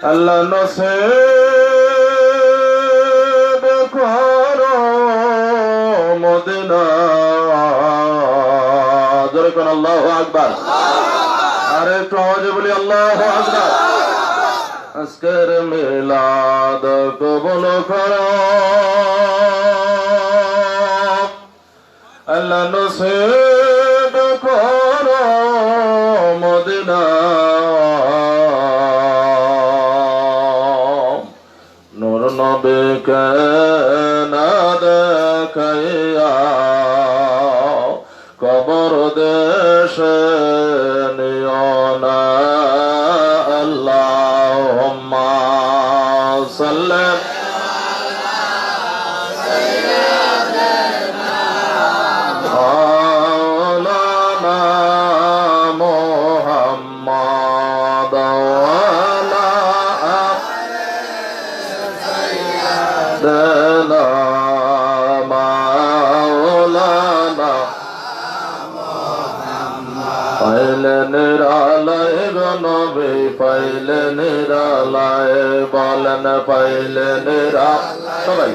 আল্লাহ নসিব করো মদিনা। জোরে কোন আল্লাহু আকবার। আরে একটু আওয়াজে বলি আল্লাহু আকবার। আজকের মিলাদ কবুল করো আল্লাহ নসিব করো মদিনা। নূর নবীকে না দেখাইয়া কবর দেশে নিও না। আল্লাহুম্মা সাল্লি আলা মুহাম্মাদ ওয়া আলা সাইয়্যিদিনা মাওলানা। পাইলে নিরালায় গো নবী পাইলে নিরালায়, বলেন পাইলে নিরালায় সবাই।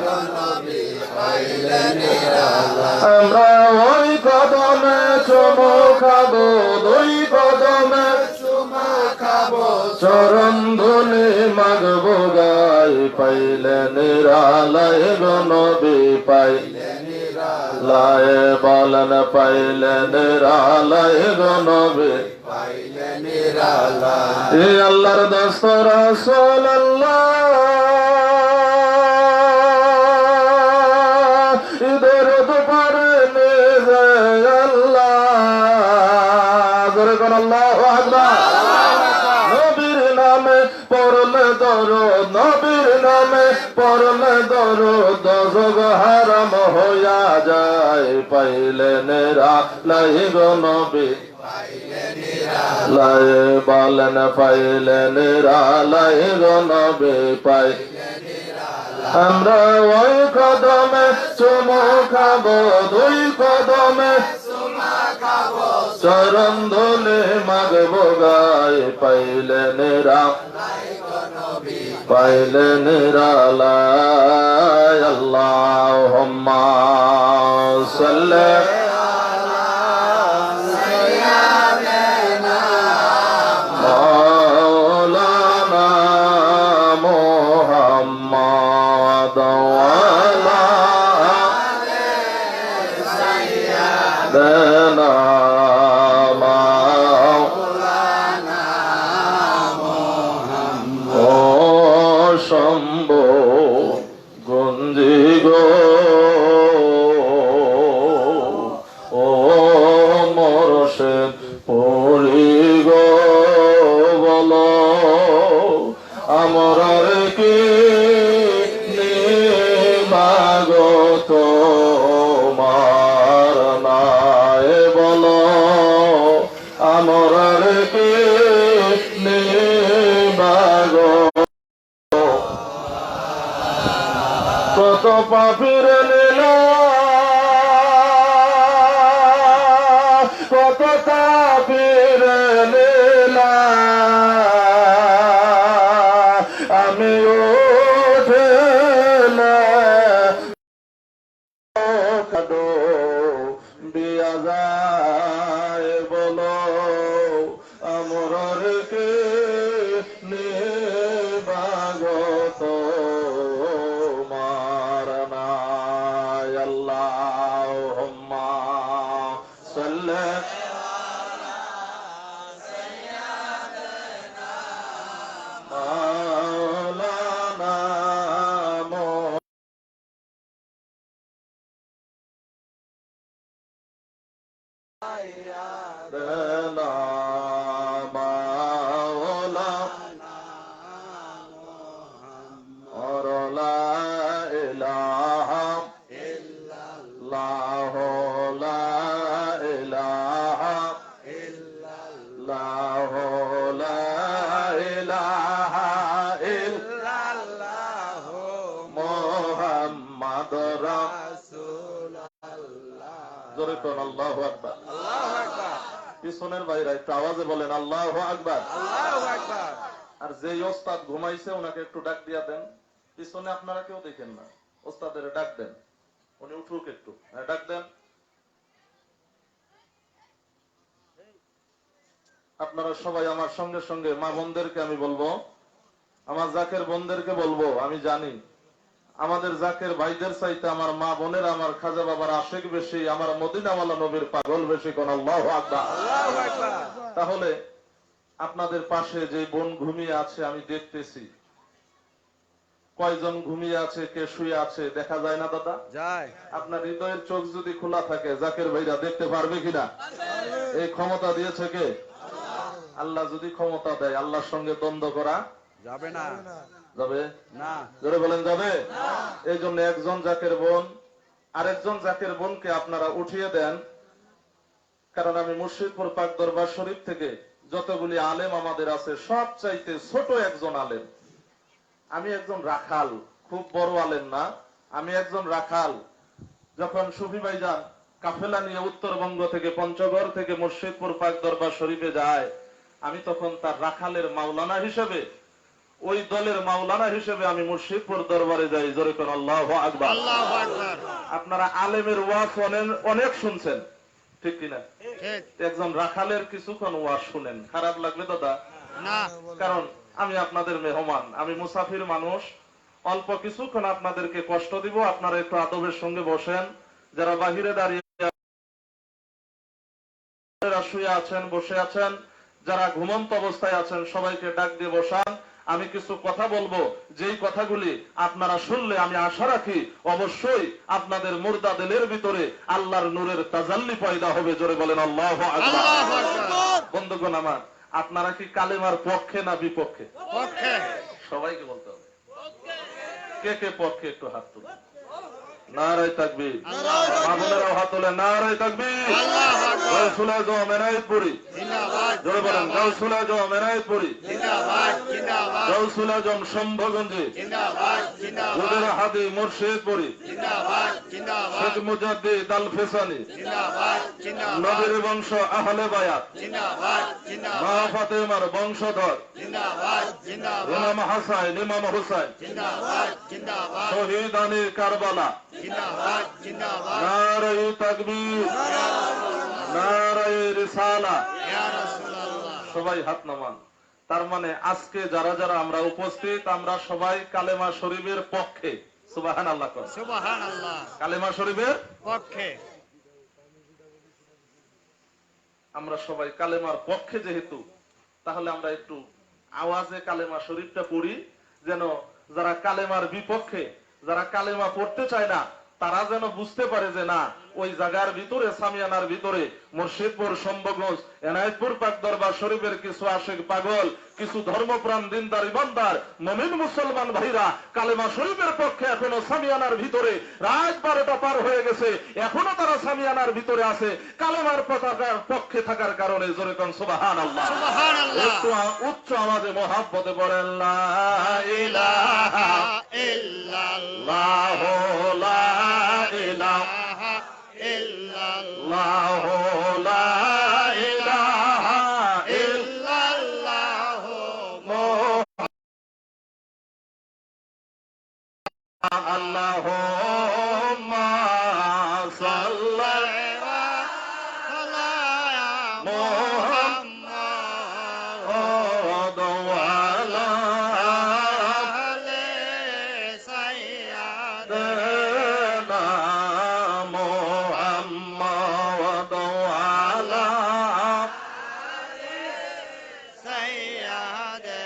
আমরা ওই কদমে চুমু খাবো, দুই কদমে চুমু খাবো, চরণ ধুলি মাগবো গাই। পাইলে নিরালায় গো নবী পাইলে নিরালায়, বলেন পাইলে নিরালায় গো নবী পাইলে নিরালায়। এ আল্লাহর দোস্ত রাসূলুল্লাহ দরুদ পড়লে আল্লাহ। জোরে কোন আল্লাহু আকবার। নবীর নামে পড়লে দরুদ, নবীর নামে পড়লে দরুদ, দোজখ হারাম হইয়া যায়। পাইলে নিরালায় গো নবী পাইলে নিরালায়, বলেন পাইলে নিরালায় গো নবী পাইলে নিরালায়। আমরা ওই কদমে চুমু খাবো, দুই কদমে চুমু খাবো, চরণ ধুলি মাগবো গাই। পাইলে নিরালায় গো নবী পাইলে নিরালায়। আল্লাহুম্মা সাল্লি কত পাপীর লীলা, কত কাফির লীলা, আমি উঠলে কাদো দিয়া যায়। বলো আমরার কে নিবাগত আল্লাহুম্মা সাল্লি মাওলানা মুহাম্মাদ মাওলানা লা ইলাহা ইল্লাল্লাহ, লা ইলাহা ইল্লাল্লাহ, লা ইলাহা ইল্লাল্লাহ মুহাম্মাদুর রাসূলুল্লাহ। জোরে কোন আল্লাহু আকবার। আল্লাহু আকবার। পিছনের ভাইরা একটু আওয়াজে বলেন আল্লাহু আকবার। আল্লাহু আকবার। আর যেই ওস্তাদ ঘুমাইছে ওনাকে একটু ডাক দিয়া দেন। পিছনে আপনারা কেউ দেখেন না, ওস্তাদের ডাক দেন, উনি উঠুক একটু। হ্যাঁ, ডাক দেন। আপনারা সবাই আমার সঙ্গে সঙ্গে মা বোনদেরকে আমি বলবো, আমার জাকের বোনদেরকে বলবো, আমি জানি আমাদের জাকের ভাইদের চাইতে আমার মা বোনের, আমার খাজা বাবার আশেক বেশি, আমার মদিনাওয়ালা নবীর পাগল বেশি। কোন আল্লাহু আকবার। তাহলে আপনাদের পাশে যে বোন ঘুমিয়ে আছে আমি দেখতেছি, কয়জন ঘুমিয়ে আছে, কে শুয়ে আছে দেখা যায় না দাদা? যায়। আপনার হৃদয়ের চোখ যদি খোলা থাকে জাকের ভাইরা দেখতে পারবে কিনা? এই ক্ষমতা দিয়েছে কে? আল্লাহ যদি ক্ষমতা দেয়, আল্লাহর সঙ্গে দ্বন্দ্ব করা যাবে না। যাবে না? জোরে বলেন যাবে? এই জন্য একজন জাকের বোন আরেকজন জাকের বোনকে আপনারা উঠিয়ে দেন। কারণ আমি মুর্শিদপুর পাক দরবার শরীফ থেকে যতগুলি আলেম আমাদের আছে সব চাইতে ছোট একজন আলেম। আমি একজন রাখাল, খুব বড় আলেম না, আমি একজন রাখাল। যখন সুফি ভাইজান কাফেলা নিয়ে উত্তরবঙ্গ থেকে পঞ্চগড় থেকে মুর্শিদপুর পাক দরবার শরীফে যায়, আমি তখন তার রাখালের মাওলানা হিসেবে, ওই দলের মাওলানা হিসেবে আমি মুর্শিদপুর দরবারে যাই। জোরে কোন আল্লাহু আকবার। আল্লাহু আকবার। আপনারা আলেমের ওয়াজ অনেক শুনছেন, ঠিক কিনা? একজন রাখালের কিছুক্ষণ ওয়াজ শুনেন, খারাপ লাগবে দাদা? না, কারণ আমি আপনাদের মেহমান, আমি মুসাফির মানুষ। অল্প কিছুক্ষণ আপনাদেরকে কষ্ট দিব, আপনারা একটু আদবের সঙ্গে বসেন। যারা বাহিরে দাঁড়িয়ে শুয়ে আছেন, বসে আছেন, যারা ঘুমন্ত অবস্থায় আছেন সবাইকে ডাক দিয়ে বসান। আমি কিছু কথা বলবো, যেই কথাগুলি আপনারা শুনলে আমি আশা রাখি অবশ্যই আপনাদের মুর্দা দিলের ভিতরে আল্লাহর নূরের তাজাল্লি পয়দা হবে। জোরে বলেন আল্লাহু আকবার। বন্ধুগণ আমার, আপনারা কি কালেমার পক্ষে না বিপক্ষে? পক্ষে। সবাইকে বলতে হবে। কে কে পক্ষে একটু হাত তুলুন। নারায়ে তাকবীর। মামুনেরাও হাত তোলেন। নারায়ে তাকবীর। গাউসুল আজম এনায়েতপুরী জিন্দাবাদ। জোরে বলেন গাউসুল আজম এনায়েতপুরী জিন্দাবাদ জিন্দাবাদ। গাউসুল আজম শম্ভুগঞ্জে জিন্দাবাদ জিন্দাবাদ। হুজুর হাদি মুর্শিদপুরী জিন্দাবাদ জিন্দাবাদ। শেখ মুজাদ্দিদ আল ফিসানি জিন্দাবাদ জিন্দাবাদ। নবীর বংশ আহলে বায়াত জিন্দাবাদ জিন্দাবাদ। মা ফাতেমার বংশধর জিন্দাবাদ জিন্দাবাদ। ইমাম হাসান ইমাম হুসাইন জিন্দাবাদ জিন্দাবাদ। শহীদ আলী কারবালা জিন্দাবাদ জিন্দাবাদ। নারায়ে তাকবীর নারায়ে রিসালা ইয়া রাসূলুল্লাহ। সবাই হাত নামান। তার মানে আজকে যারা যারা আমরা উপস্থিত, আমরা সবাই কালেমা শরীফের পক্ষে। সুবহানাল্লাহ। সুবহানাল্লাহ। কালেমা শরীফের পক্ষে আমরা সবাই কালেমার পক্ষে যেহেতু, তাহলে আমরা একটু আওয়াজে কালেমা শরীফটা পড়ি, যেন যারা কালেমার বিপক্ষে, যারা কালেমা পড়তে চায় না, তারা যেন বুঝতে পারে যে না, ওই জায়গার ভিতরে সামিয়ানার ভিতরে মুর্শিদপুর শম্ভুগঞ্জ এনায়েতপুর পাক দরবার শরীফের কিছু আশেক পাগল, কিছু ধর্মপ্রাণ দিনদার ইমানদার মুমিন মুসলমান ভাইরা কালেমা শরীফের পক্ষে এখনো সামিয়ানার ভিতরে, রাত 12টা পার হয়ে গেছে, এখনো তারা সামিয়ানার ভিতরে আছে কালেমার পতাকার পক্ষে থাকার কারণে। জোরে কোন সুবহানাল্লাহ। সুবহানাল্লাহ। একটু উচ্চ আওয়াজে মহব্বতে পড়েন লা ইলাহা ইল্লাল্লাহ লা ইলাহা ইল্লাল্লাহ লা ইলাহা ইল্লাল্লাহ আল্লাহুম্মা সাল্লি আলা মুহাম্মাদ ওয়া আলা আলি সাইয়্যিদানা মুহাম্মাদ ওয়া আলা আলি সাইয়্যিদানা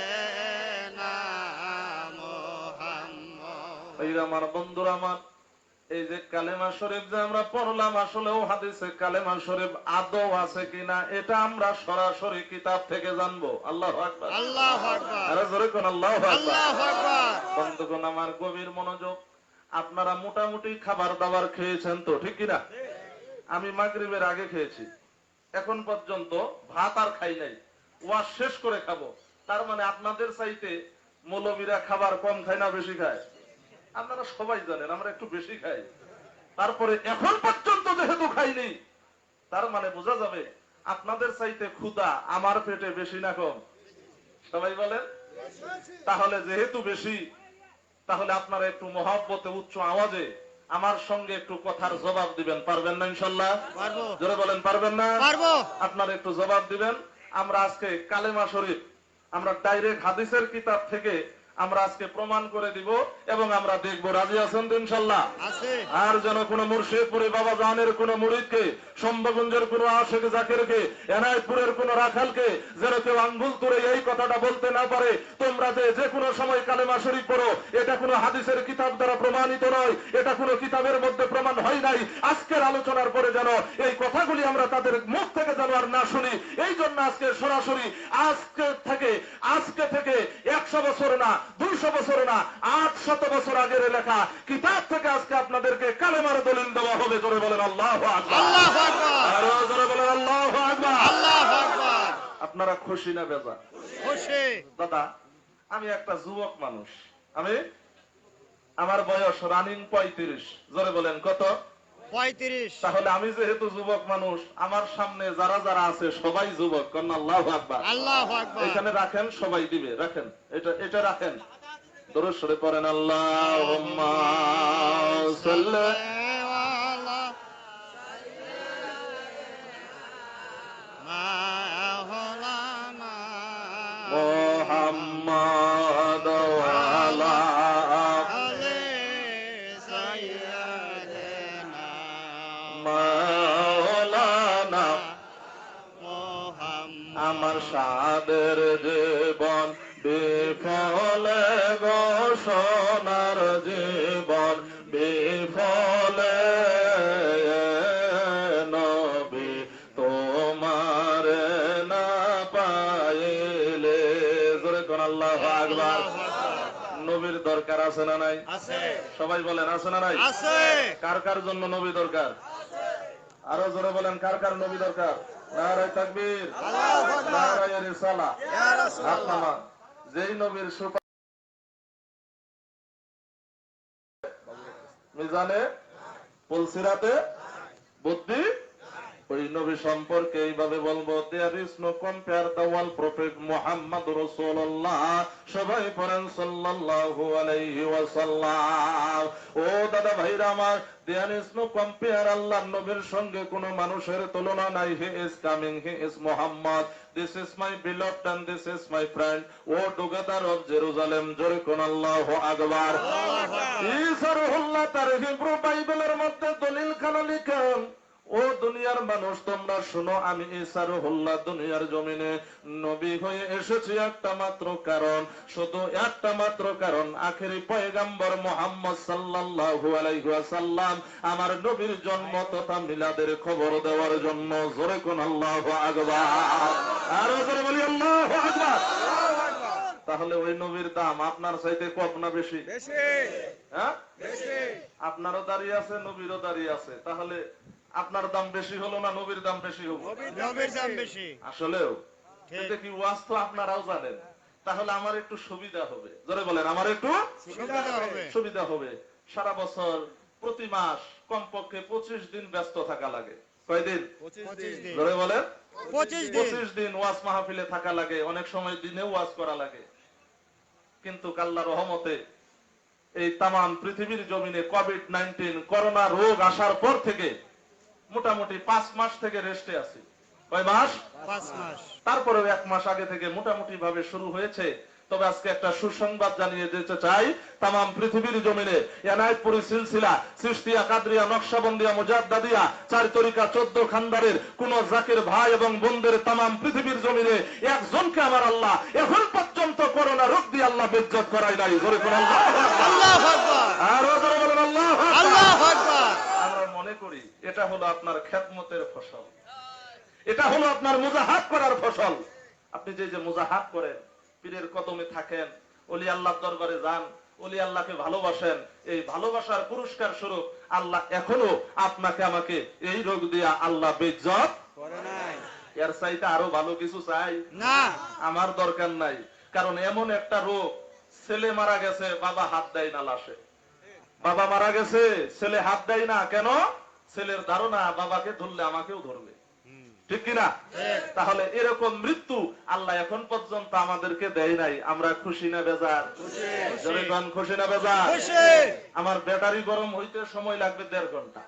মুহাম্মাদ। এই আমার বন্ধুরা আমার, এই যে কালেমা শরীফ যে আমরা পড়লাম, আসলেও হাদিসে কালেমা শরীফ আদৌ আছে কিনা এটা আমরা সরাসরি কিতাব থেকে জানবো। আল্লাহু আকবার আল্লাহু আকবার। আরে জোরে কোন আল্লাহু আকবার আল্লাহু আকবার। বন্ধুগণ আমার, গভীর মনোযোগ। আপনারা মোটামুটি খাবার দাবার খেয়েছেন তো, ঠিক কিনা? আমি মাগরিবের আগে খেয়েছি, এখন পর্যন্ত ভাত আর খাই নাই, ওয়াজ শেষ করে খাবো। তার মানে আপনাদের চাইতে মৌলবীরা খাবার কম খায় না বেশি খায়? আপনারা সবাই জানেন আমরা একটু বেশি খাই। তারপরে এখন পর্যন্ত যেহেতু খাইনি, তার মানে বোঝা যাবে আপনাদের চাইতে ক্ষুধা আমার পেটে বেশি না কম? সবাই বলেন তাহলে যেহেতু বেশি, তাহলে আপনারা একটু মহব্বতে উচ্চ আওয়াজে আমার সঙ্গে একটু কথার জবাব দিবেন। পারবেন না ইনশাল্লাহ? পারবো। জোরে বলেন পারবেন না? পারবো। আপনারা একটু জবাব দিবেন। আমরা আজকে কালেমা শরীফ আমরা ডাইরেক্ট হাদিসের কিতাব থেকে আমরা আজকে প্রমাণ করে দিব এবং আমরা দেখব। রাজি আছেন তো ইনশাল্লাহ? আছে। আর যেন কোন মুর্শিদপুরে বাবা জানের কোন মুরিদকে, শম্ভগঞ্জের কোন আশেক জাকেরকে, এনায়তপুরের কোন রাখালকে যেন কেউ আঙ্গুল তুলে এই কথাটা বলতে না পারে তোমরা যে কোনো সময় কালেমা শরীফ পড়ো, এটা কোনো হাদিসের কিতাব দ্বারা প্রমাণিত নয়, এটা কোনো কিতাবের মধ্যে প্রমাণ হয় নাই। আজকের আলোচনার পরে যেন এই কথাগুলি আমরা তাদের মুখ থেকে যেন আর না শুনি। এই জন্য আজকে সরাসরি আজকে থেকে 100 বছর না, 200 বছর না, 800 বছর আগের লেখা কিতাব থেকে আজকে আপনাদেরকে কালেমার দলিল দেওয়া হবে। জোরে বলেন আল্লাহু আকবার। আল্লাহু আকবার। আরো জোরে বলেন আল্লাহু আকবার। আল্লাহু আকবার। আপনারা খুশি না বেজার? খুশি। দাদা, আমি একটা যুবক মানুষ, আমার বয়স রানিং 35। জোরে বলেন কত? 35। তাহলে আমি যেহেতু যুবক মানুষ, আমার সামনে যারা যারা আছে সবাই যুবক। কন্যা আল্লাহু আকবার। আল্লাহু আকবার। এখানে রাখেন, সবাই দিবে। রাখেন, এটা রাখেন। দরুদ শরীফ পড়েন। আল্লাহুম্মা সাল্লি আলা মাওলানা মুহাম্মাদ ওয়া আলা আলি সাইয়্যিদিনা মাওলানা। মুহাম্মদ। আমার সাদের জীবন বিফলে গো, সোনার জীবন বিফলে, নবী তোমার না পাইলে। জোরে কোন আল্লাহু আকবার। নবীর দরকার আছে না নাই? আছে। সবাই বলেন আছে না নাই? আছে। কার কার জন্য নবী দরকার? আরো জোরে বলেন কার কার নবী দরকার? নারায়ে তাকবীর, নারায়ে রিসালাহ। ইয়া রাসূলুল্লাহ। আপনারা যেই নবীর মিজানে পুলসিরাতে বুদ্ধি, ওই নবী সম্পর্কে এইভাবে বলবো, there is no compare the wall prophet Muhammad রাসূলুল্লাহ। সবাই পড়েন সাল্লাল্লাহু আলাইহি ওয়াসাল্লাম। ও দাদা ভাইরা আমার, দেয়ার ইজ নো কম্পেয়ার, আল্লাহর নবীর সঙ্গে কোনো মানুষের তুলনা নাই। He is coming, he is Muhammad. This is my beloved and this is my friend. O টুগেদার অফ জেরুজালেম। জোরে কোন আল্লাহু আকবার। ঈসা রুহুল্লাহ তার হিব্রু বাইবেলের মধ্যে দলিল খানা লিখেন, ও দুনিয়ার মানুষ তোমরা শুনো, আমি ঈসা রুহুল্লাহ দুনিয়ার জমিনে নবী হয়ে এসেছি একটা মাত্র কারণ, শুধু একটা মাত্র কারণ, আখেরি পয়গাম্বর মুহাম্মদ সাল্লাল্লাহু আলাইহি ওয়াসাল্লাম আমার নবীর জন্ম তথা মিলাদের খবর দেওয়ার জন্য। জোরে কোন আল্লাহু আকবার। আরো জোরে বলি আল্লাহু আকবার। তাহলে ওই নবীর দাম আপনার চাইতে কম না বেশি? হ্যাঁ, আপনারও দাঁড়িয়ে আছে, নবীরও দাঁড়িয়ে আছে। তাহলে আপনার দাম বেশি হলো না নবীর দাম বেশি হলো? নবীর দাম বেশি। আসলেও এটা কি ওয়াজ তো আপনারাও জানেন। তাহলে আমার একটু সুবিধা হবে। জোরে বলেন আমার একটু সুবিধা হবে। সারা বছর প্রতি মাস কমপক্ষে 25 দিন ব্যস্ত থাকা লাগে। কয়দিন? 25 দিন। জোরে বলেন 25 দিন ওয়াজ মাহফিলে থাকা লাগে। অনেক সময় দিনেও ওয়াজ করা লাগে। কিন্তু আল্লাহর রহমতে এই তামাম পৃথিবীর জমিনে কোভিড-19 করোনা রোগ আসার পর থেকে মোটামুটি 5 মাস থেকে রেস্টে আছি। কয় মাস? 5 মাস। তারপরেও 1 মাস আগে থেকে মোটামুটি ভাবে শুরু হয়েছে। তবে আজকে একটা সুসংবাদ জানিয়ে দিতে চাই, তামাম পৃথিবীর জমিনে এনায়েতপুরি সিলসিলা, চিশতিয়া, কাদরিয়া, নকশবন্দিয়া, মুজাদ্দাদিয়া, 4 তরিকা, 14 খানদারের কোন জাকির ভাই এবং বোনদের তামাম পৃথিবীর জমিনে একজনকে আমার আল্লাহ এখন পর্যন্ত করোনা রোগ দিয়ে আল্লাহ বেজ্জত করাই নাই। জোরে করে আল্লাহু আকবার। আরো জোরে বলেন আল্লাহু আকবার। আল্লাহু আকবার। আমরা মনে করি এটা হলো আপনার খেদমতের ফসল, এটা হলো আপনার মুজাহাদ করার ফসল। আপনি যে মুজাহাদ করেন, পীরের কদমে থাকেন, ওলি আল্লাহর দরবারে যান, ওলি আল্লাহকে ভালোবাসেন, এই ভালোবাসার পুরস্কার স্বরূপ আল্লাহ এখনো আপনাকে আমাকে এই রোগ দিয়া আল্লাহ বেজ্জত করে নাই। এর চাইতে আরো ভালো কিছু চাই না, আমার দরকার নাই। কারণ এমন একটা রোগ, ছেলে মারা গেছে বাবা হাত দেয় না লাশে, বাবা মারা গেছে ছেলে হাত দেয় না। কেন? ছেলের ধারণা বাবাকে ধরলে আমাকেও ধরবে, ঠিক কিনা? তাহলে এরকম মৃত্যু আল্লাহ এখন পর্যন্ত আমাদেরকে দেয় নাই, আমরা খুশি না বেজার? যদি কোন খুশি না বেজার? খুশি। আমার ব্যাটারি গরম হইতে সময় লাগবে 1.5 ঘন্টা।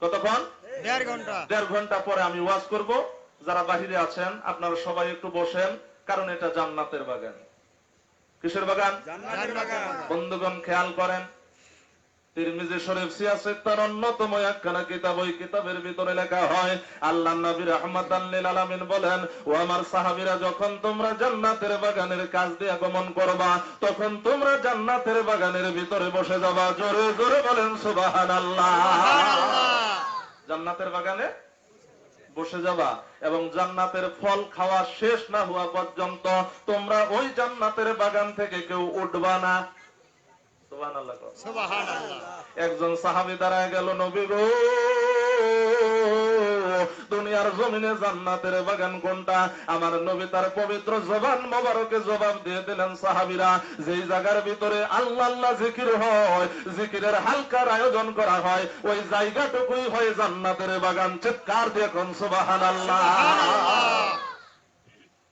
কতক্ষণ? 1.5 ঘন্টা। 1.5 ঘন্টা পরে আমি ওয়াজ করব। যারা বাহিরে আছেন আপনারা সবাই একটু বসেন, কারণ এটা জান্নাতের বাগান। কিসের বাগান? জান্নাতের বাগান। বন্ধুগণ খেয়াল করেন, তিরমিজি শরীফ সিয়াসের অন্যতম একখানা কিতাব, ওই কিতাবের ভিতরে লেখা হয় আল্লাহর নবী রাহমাতাল লিল আলামিন বলেন, ও আমার সাহাবীরা, যখন তোমরা জান্নাতের বাগানের কাছ দিয়ে আগমন করবা, তখন তোমরা জান্নাতের বাগানের ভিতরে বসে যাবা। জোরে জোরে বলেন সুবহানাল্লাহ। জান্নাতের বাগানে বসে যাবা এবং জান্নাতের ফল খাওয়া শেষ না হওয়া পর্যন্ত তোমরা ওই জান্নাতের বাগান থেকে কেউ উঠবা না। সুবহানাল্লাহ। সুবহানাল্লাহ। একজন সাহাবী দাঁড়ায় গেল, নবী গো, দুনিয়ার জমিনে জান্নাতের বাগান কোনটা? আমার নবী তার পবিত্র জবান মোবারকে জবাব দিয়ে দিলেন, সাহাবীরা, যেই জায়গার ভিতরে আল্লাহ আল্লাহ জিকির হয়, জিকিরের হালকার আয়োজন করা হয়, ওই জায়গাটুকুই হয় জান্নাতের বাগান। চিৎকার দিয়ে কোন সুবহানাল্লাহ।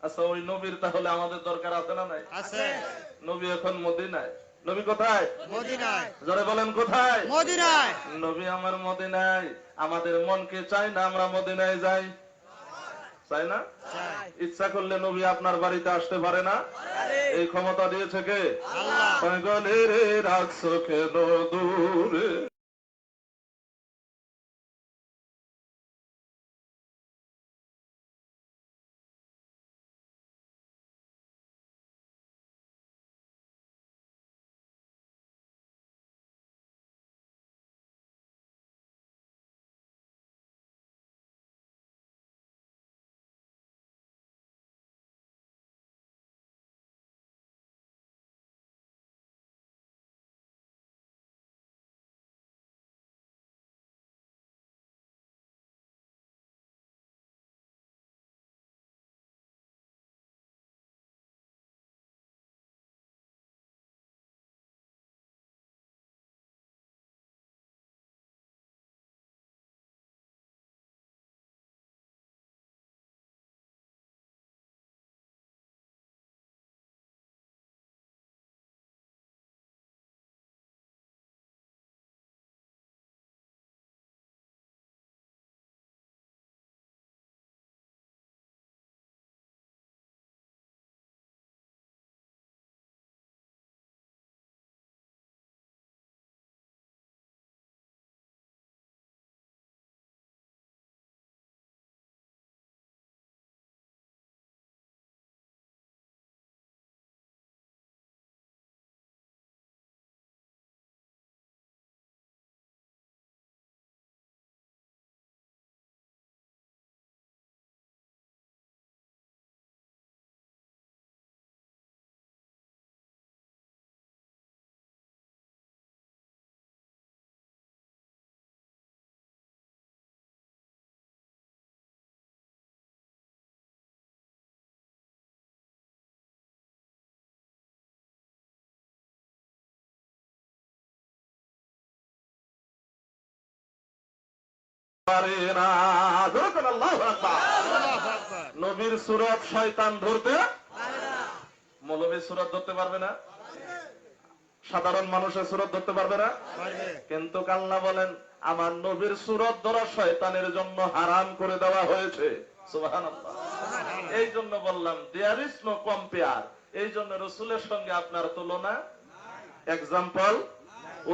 আচ্ছা, ওই নবীর তাহলে আমাদের দরকার আছে না নাই? আছে। নবী এখন মদিনায়। নবী কোথায়? মদিনায়। জোরে বলেন কোথায়? মদিনায়। নবী আমার মদিনায়। আমাদের মনকে চাই না আমরা মদিনায় যাই? চাই না? ইচ্ছা করলে নবী আপনার বাড়িতে আসতে পারে না? এই ক্ষমতা দিয়েছে কে? আল্লাহ। পাগলে রে রাখছো কেন দূরে? পারে না। জোরে বলেন আল্লাহু আকবার। আল্লাহু আকবার। নবীর সূরত শয়তান ধরতে, মৌলবীর সূরত ধরতে পারবে না, সাধারণ মানুষের সূরত ধরতে পারবে না। পারবে। কিন্তু আল্লাহ বলেন, আমার নবীর সূরত ধরা শয়তানের জন্য হারাম করে দেওয়া হয়েছে। সুবহানাল্লাহ। এই জন্য বললাম, দেয়ার ইজ নো কম্পেয়ার। এই জন্য রাসূলের সঙ্গে আপনার তুলনা, এক্সাম্পল,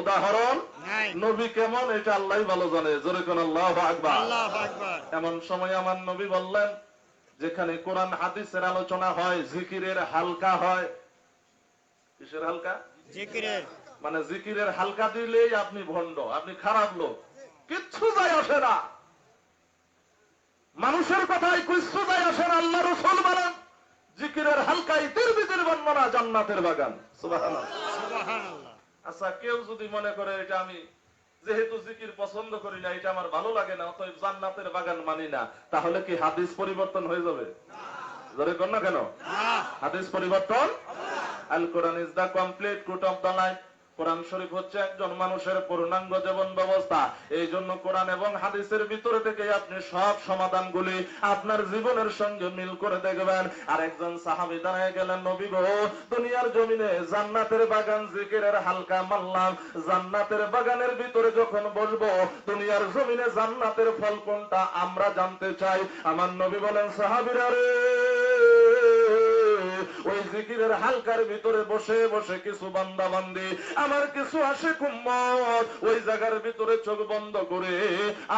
উদাহরণ নাই। নবী কেমন এটা আল্লাহই ভালো জানে। জোরে কোন আল্লাহু আকবার। আল্লাহু আকবার। এমন সময় আমার নবী বললেন, যেখানে কোরআন হাদিসের আলোচনা হয়, জিকিরের হালকা হয়। কিসের হালকা? জিকিরের। মানে জিকিরের হালকা দিলেই আপনি ভণ্ড, আপনি খারাপ লোক, কিচ্ছু যায় আসে না। মানুষের কথায় কিচ্ছু যায় আসে না। আল্লাহ রাসূল বলেন, জিকিরের হালকাই তিরমিজির বর্ণনা জান্নাতের বাগান। সুবহানাল্লাহ। সুবহানাল্লাহ। আচ্ছা, কেউ যদি মনে করে এটা আমি যেহেতু জিকির পছন্দ করি না, এটা আমার ভালো লাগে না, অতএব জান্নাতের বাগান মানি না, তাহলে কি হাদিস পরিবর্তন হয়ে যাবে? জোরে কর না কেন? না। হাদিস পরিবর্তন। Al Quran is the complete code of the life. Quran শরীফ হচ্ছে একজন মানুষের পূর্ণাঙ্গ জীবন ব্যবস্থা। এই জন্য কোরআন এবং হাদিসের ভিতরে থেকে আপনি সব সমাধানগুলি আপনার জীবনের সঙ্গে মিল করে দেখবেন। আর একজন সাহাবী দাঁড়ায় গেলেন, নবী গো, দুনিয়ার জমিনে জান্নাতের বাগান জিকিরের হালকা মানলাম, জান্নাতের বাগানের ভিতরে যখন বসবো দুনিয়ার জমিনে জান্নাতের ফল কোনটা আমরা জানতে চাই। আমার নবী বলেন, সাহাবীরা রে, ওই জিকিরের হালকার ভিতরে বসে বসে কিছু বান্দা বান্দি, আমার কিছু আশিক উম্মত ওই জায়গার ভিতরে চোখ বন্ধ করে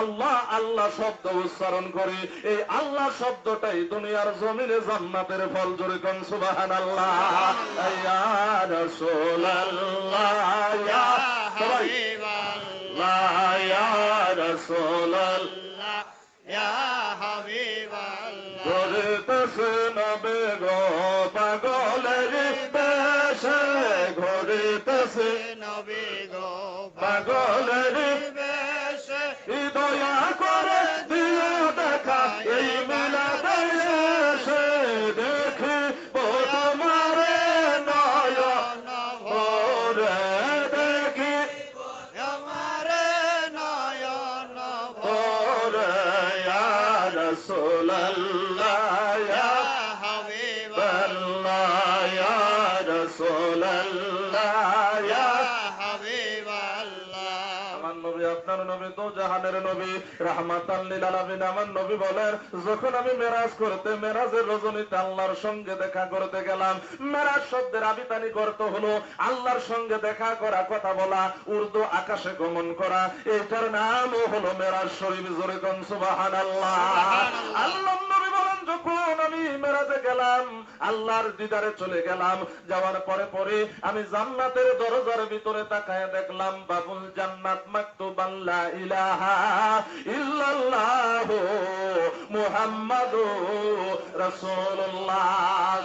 আল্লাহ আল্লাহ শব্দ উচ্চারণ করে। এই আল্লাহ শব্দটাই দুনিয়ার জমিনে জান্নাতের ফল। জোরে কোন সুবহানাল্লাহ। ইয়া রাসূলুল্লাহ, ইয়া হাবিবাল্লাহ, ইয়া রাসূলুল্লাহ, ইয়া হাবিবাল্লাহ। ঘুরতেছে নবে গো পাগলের বেশে, ঘুরতেছে নবী গো পাগলের বেশে, দয়া করে দিয়ে দেখা এই মিলাদে এসে, দেখি তোমারে নয়ন ভরে, দেখি আমারে নয়ন ভরে। ইয়া রাসূলুল্লাহ, ইয়া হাবিবাল্লাহ, ইয়া রাসূলুল্লাহ, ইয়া হাবিবাল্লাহ। আমার নবী আপনার নবী তো জাহানের নবী, রাহমাতাল লিল আলামিন। আমার নবী বলেন, যখন আমি মেরাজ করতে, মেরাজের রজনীতে আল্লাহর সঙ্গে দেখা করতে গেলাম। মেরাজ শব্দের আবিতানি অর্থ হলো আল্লাহর সঙ্গে দেখা করা, কথা বলা, উর্দু আকাশে গমন করা। এটার নামও হলো মেরাজ শরীফ। জোরে কোন সুবহানাল্লাহ। আল্লাহর নবী বলেন, যখন আমি মেরাজে গেলাম, আল্লাহর দিদারে চলে গেলাম, যাওয়ার পরে পরে আমি জান্নাতের দরজার ভিতরে তাকায় দেখলাম, বাবুল জান্নাত মাকতুবান লা ইলাহা ইল্লাল্লাহু মুহাম্মাদুর রাসূলুল্লাহ।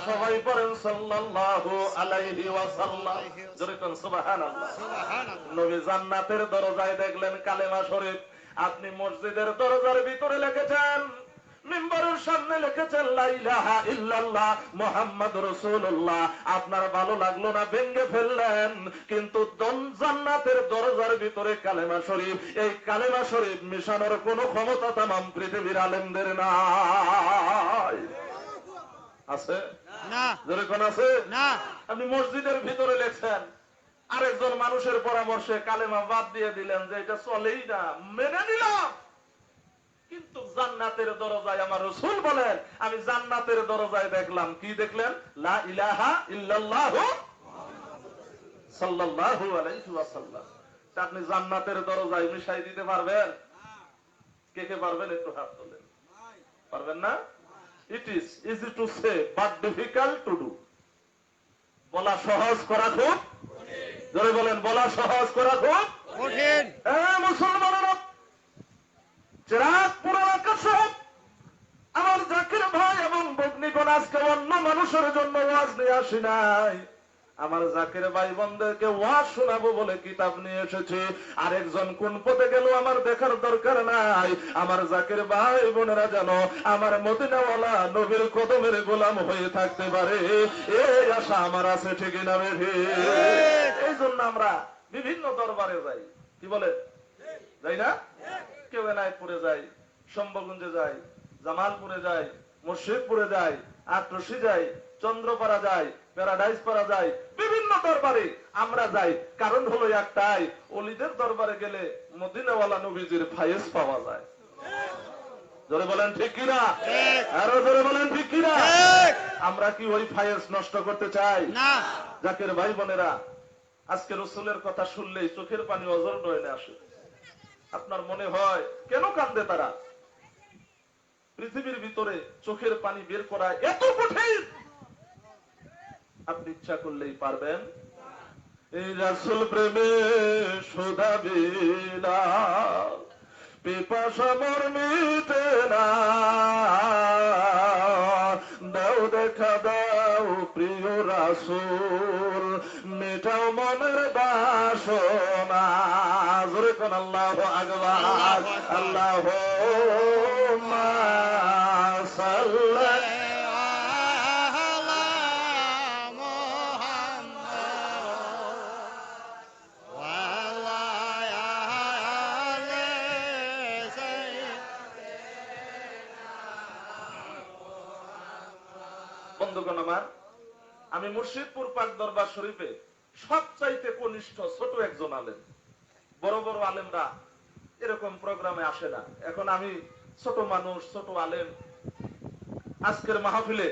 সবাই পড়েন সাল্লাল্লাহু আলাইহি ওয়াসাল্লাম। জোরে কোন সুবহানাল্লাহ। সুবহানাল্লাহ। নবী জান্নাতের দরজায় দেখলেন কালেমা শরীফ। আপনি মসজিদের দরজার ভিতরে লিখেছেন, মিম্বরের সামনে লিখেছেন লা ইলাহা ইল্লাল্লাহ মুহাম্মাদুর রাসূলুল্লাহ। আপনার ভালো লাগলো না, ভেঙে ফেললেন, কিন্তু জান্নাতের দরজার ভিতরে কালেমা শরীফ। এই কালেমা শরীফ মিশানোর কোনো ক্ষমতা তামাম পৃথিবীর আলেমদের নাই। আছে না, যেরকম আছে না। আপনি মসজিদের ভিতরে লেখছেন, আরেকজন মানুষের পরামর্শে কালেমা বাদ দিয়ে দিলেন যে এটা চলেই না, মেনে নিলাম, কিন্তু জান্নাতের দরজায় আমার রাসূল বলেন, আমি জান্নাতের দরজায় দেখলাম, কি দেখলেন? লা ইলাহা ইল্লাল্লাহু সাল্লাল্লাহু আলাইহি ওয়াসাল্লাম। তা আপনি জান্নাতের দরজায় মিশাই দিতে পারবেন? কে কে পারবেন একটু হাত তোলেন। পারবেন না? It is easy to say but difficult to do. বলা সহজ, করা খুব কঠিন। জোরে বলেন, বলা সহজ, করা খুব কঠিন। মুসলমানেরা, চিরাগ পুরান আকাশে আমার জাকির ভাই এবং বগ্নিগণ, আজকে অন্য মানুষের জন্য ওয়াজ নিয়ে আসি নাই, আমার জাকির ভাই বোনদেরকে ওয়াজ শোনাবো বলে কিতাব নিয়ে এসেছি। আরেকজন কোন পথে গেল আমার দেখার দরকার নাই। আমার জাকির ভাই বোনেরা যেন আমার মদিনাওয়ালা নবীর কদমের গোলাম হয়ে থাকতে পারে, এই আশা আমার আছে। ঠিক না বেঠি? এই জন্য আমরা বিভিন্ন দরবারে যাই। কি বলে যাই না? কেউ এনায়েতপুরে যাই, শম্ভগঞ্জে যাই, জামালপুরে যাই, মুর্শিদপুরে যাই, আটরশি যাই, চন্দ্রপাড়া যাই, প্যারাডাইস পাড়া যাই, বিভিন্ন দরবারে আমরা যাই। কারণ হলো একটাই, ওলিদের দরবারে গেলে মদিনাওয়ালা নবীজির ফায়েজ পাওয়া যায়। জোরে বলেন ঠিক কিনা? আরো জোরে বলেন ঠিক কিনা? আমরা কি ওই ফায়েজ নষ্ট করতে চাই? না। জাকির ভাই বোনেরা, আজকে রাসূলের কথা শুনলেই চোখের পানি অজর নয়নে আসে। আপনার মনে হয় কেন কান্দে তারা? পৃথিবীর ভিতরে চোখের পানি বের করা এত কঠিন, আপনি ইচ্ছা করলেই পারবেন? এই রাসূল প্রেমে সুধাবিলা পিপাসা মোর মিটে না, দাও দেখা দাও প্রিয় রাসূল, মিটাও মনের বাসনা। জোরে কোন আল্লাহু আকবার। আল্লাহুম্মা সাল্লি বন্ধুগণ আমার, আমি মুর্শিদপুর পাক দরবার শরীফে সবচাইতে কনিষ্ঠ ছোট একজন আলেম। বড় বড় আলেমরা এরকম প্রোগ্রামে আসে না। এখন আমি ছোট মানুষ, ছোট আলেম। আজকের মাহফিলে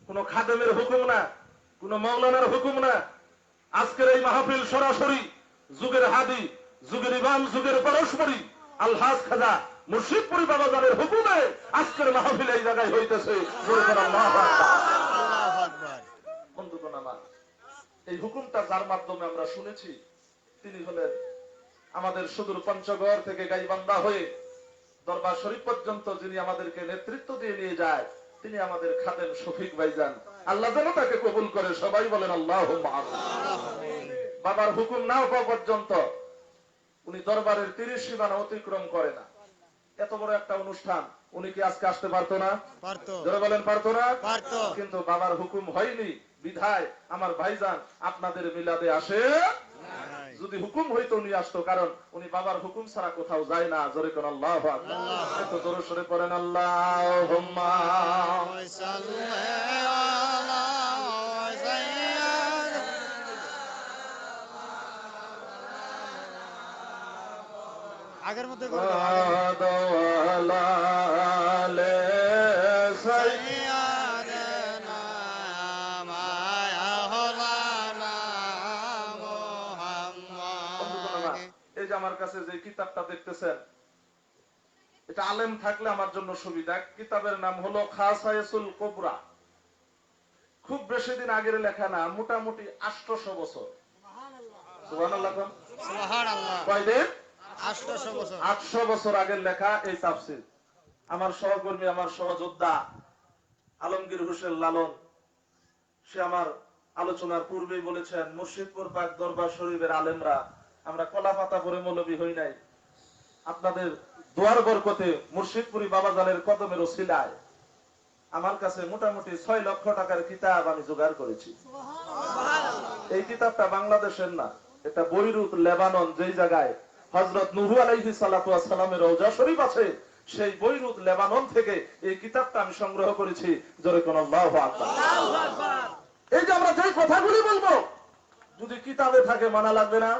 কোন খাদেমের হুকুম না, কোন মৌলানার হুকুম না। আজকের এই মাহফিল সরাসরি যুগের হাদি, যুগের ইমাম, যুগের পরস্পরী আলহাজ খাজা মুর্শিদপুরি বাবাজানের হুকুমে আজকের মাহফিল এই জায়গায় হইতেছে। বন্ধুগণ আমার, এই হুকুমটা যার মাধ্যমে আমরা শুনেছি তিনি হলেন আমাদের সুদূর পঞ্চগড় থেকে গাইবান্ধা হয়ে দরবার শরীফ পর্যন্ত যিনি আমাদেরকে নেতৃত্ব দিয়ে নিয়ে যায়, তিনি আমাদের খাদেম শফিক ভাইজান। আল্লাহ যেন তাকে কবুল করে, সবাই বলেন আল্লাহুম্মা আমিন। বাবার হুকুম না হওয়া পর্যন্ত উনি দরবারের 30 সীমানা অতিক্রম করে না। এত বড় একটা অনুষ্ঠান উনি কি আজকে আসতে পারতো না? যারা বলেন পারতো না? কিন্তু বাবার হুকুম হয়নি বিধায় আমার ভাইজান আপনাদের মিলাদে আসে। যদি হুকুম হইতো উনি আসতো, কারণ উনি বাবার হুকুম ছাড়া কোথাও যায় না। জোরে কোন আল্লাহু আকবার। একটু জোরে সরে পড়েন আল্লাহুম্মা সাল্লি আলা সাইয়্যিদ। আগের মধ্যে করে দাও, আমার কাছে যে কিতাবটা দেখতেছেন, এটা আলেম থাকলে আমার জন্য সুবিধা। কিতাবের নাম হলো খাসায়েসুল কুবরা। খুব বেশি দিন আগের লেখা না, মোটামুটি 800 বছর। সুবহানাল্লাহ। কয়দিন? 800 বছর। 800 বছর আগের লেখা এই তাফসীর। আমার সহকর্মী, আমার সহযোদ্ধা আলমগীর হোসেন লালন, সে আমার আলোচনার পূর্বেই বলেছেন, মুর্শিদপুর পাক দরবার শরীফের আলেমরা আমরা কলা পাতা পরে মৌলবী হই নাই। আপনাদের দোয়ার বরকতে মুর্শিদপুরি বাবাজানের কদমের ওসিলায় আমার কাছে মোটামুটি 6 লক্ষ টাকার কিতাব আমি জোগাড় করেছি। এই কিতাবটা বাংলাদেশের না, এটা বৈরুত লেবানন, যেই জায়গায় হযরত নূহ আলাইহিস সালাতু ওয়াস সালামের রওজা শরীফ আছে, সেই বৈরুত লেবানন থেকে এই কিতাবটা আমি সংগ্রহ করেছি। জোরে কোন আল্লাহু আকবার। এই যে আমরা যে কথাগুলি বলবো, যদি কিতাবে থাকে মানা লাগবে না?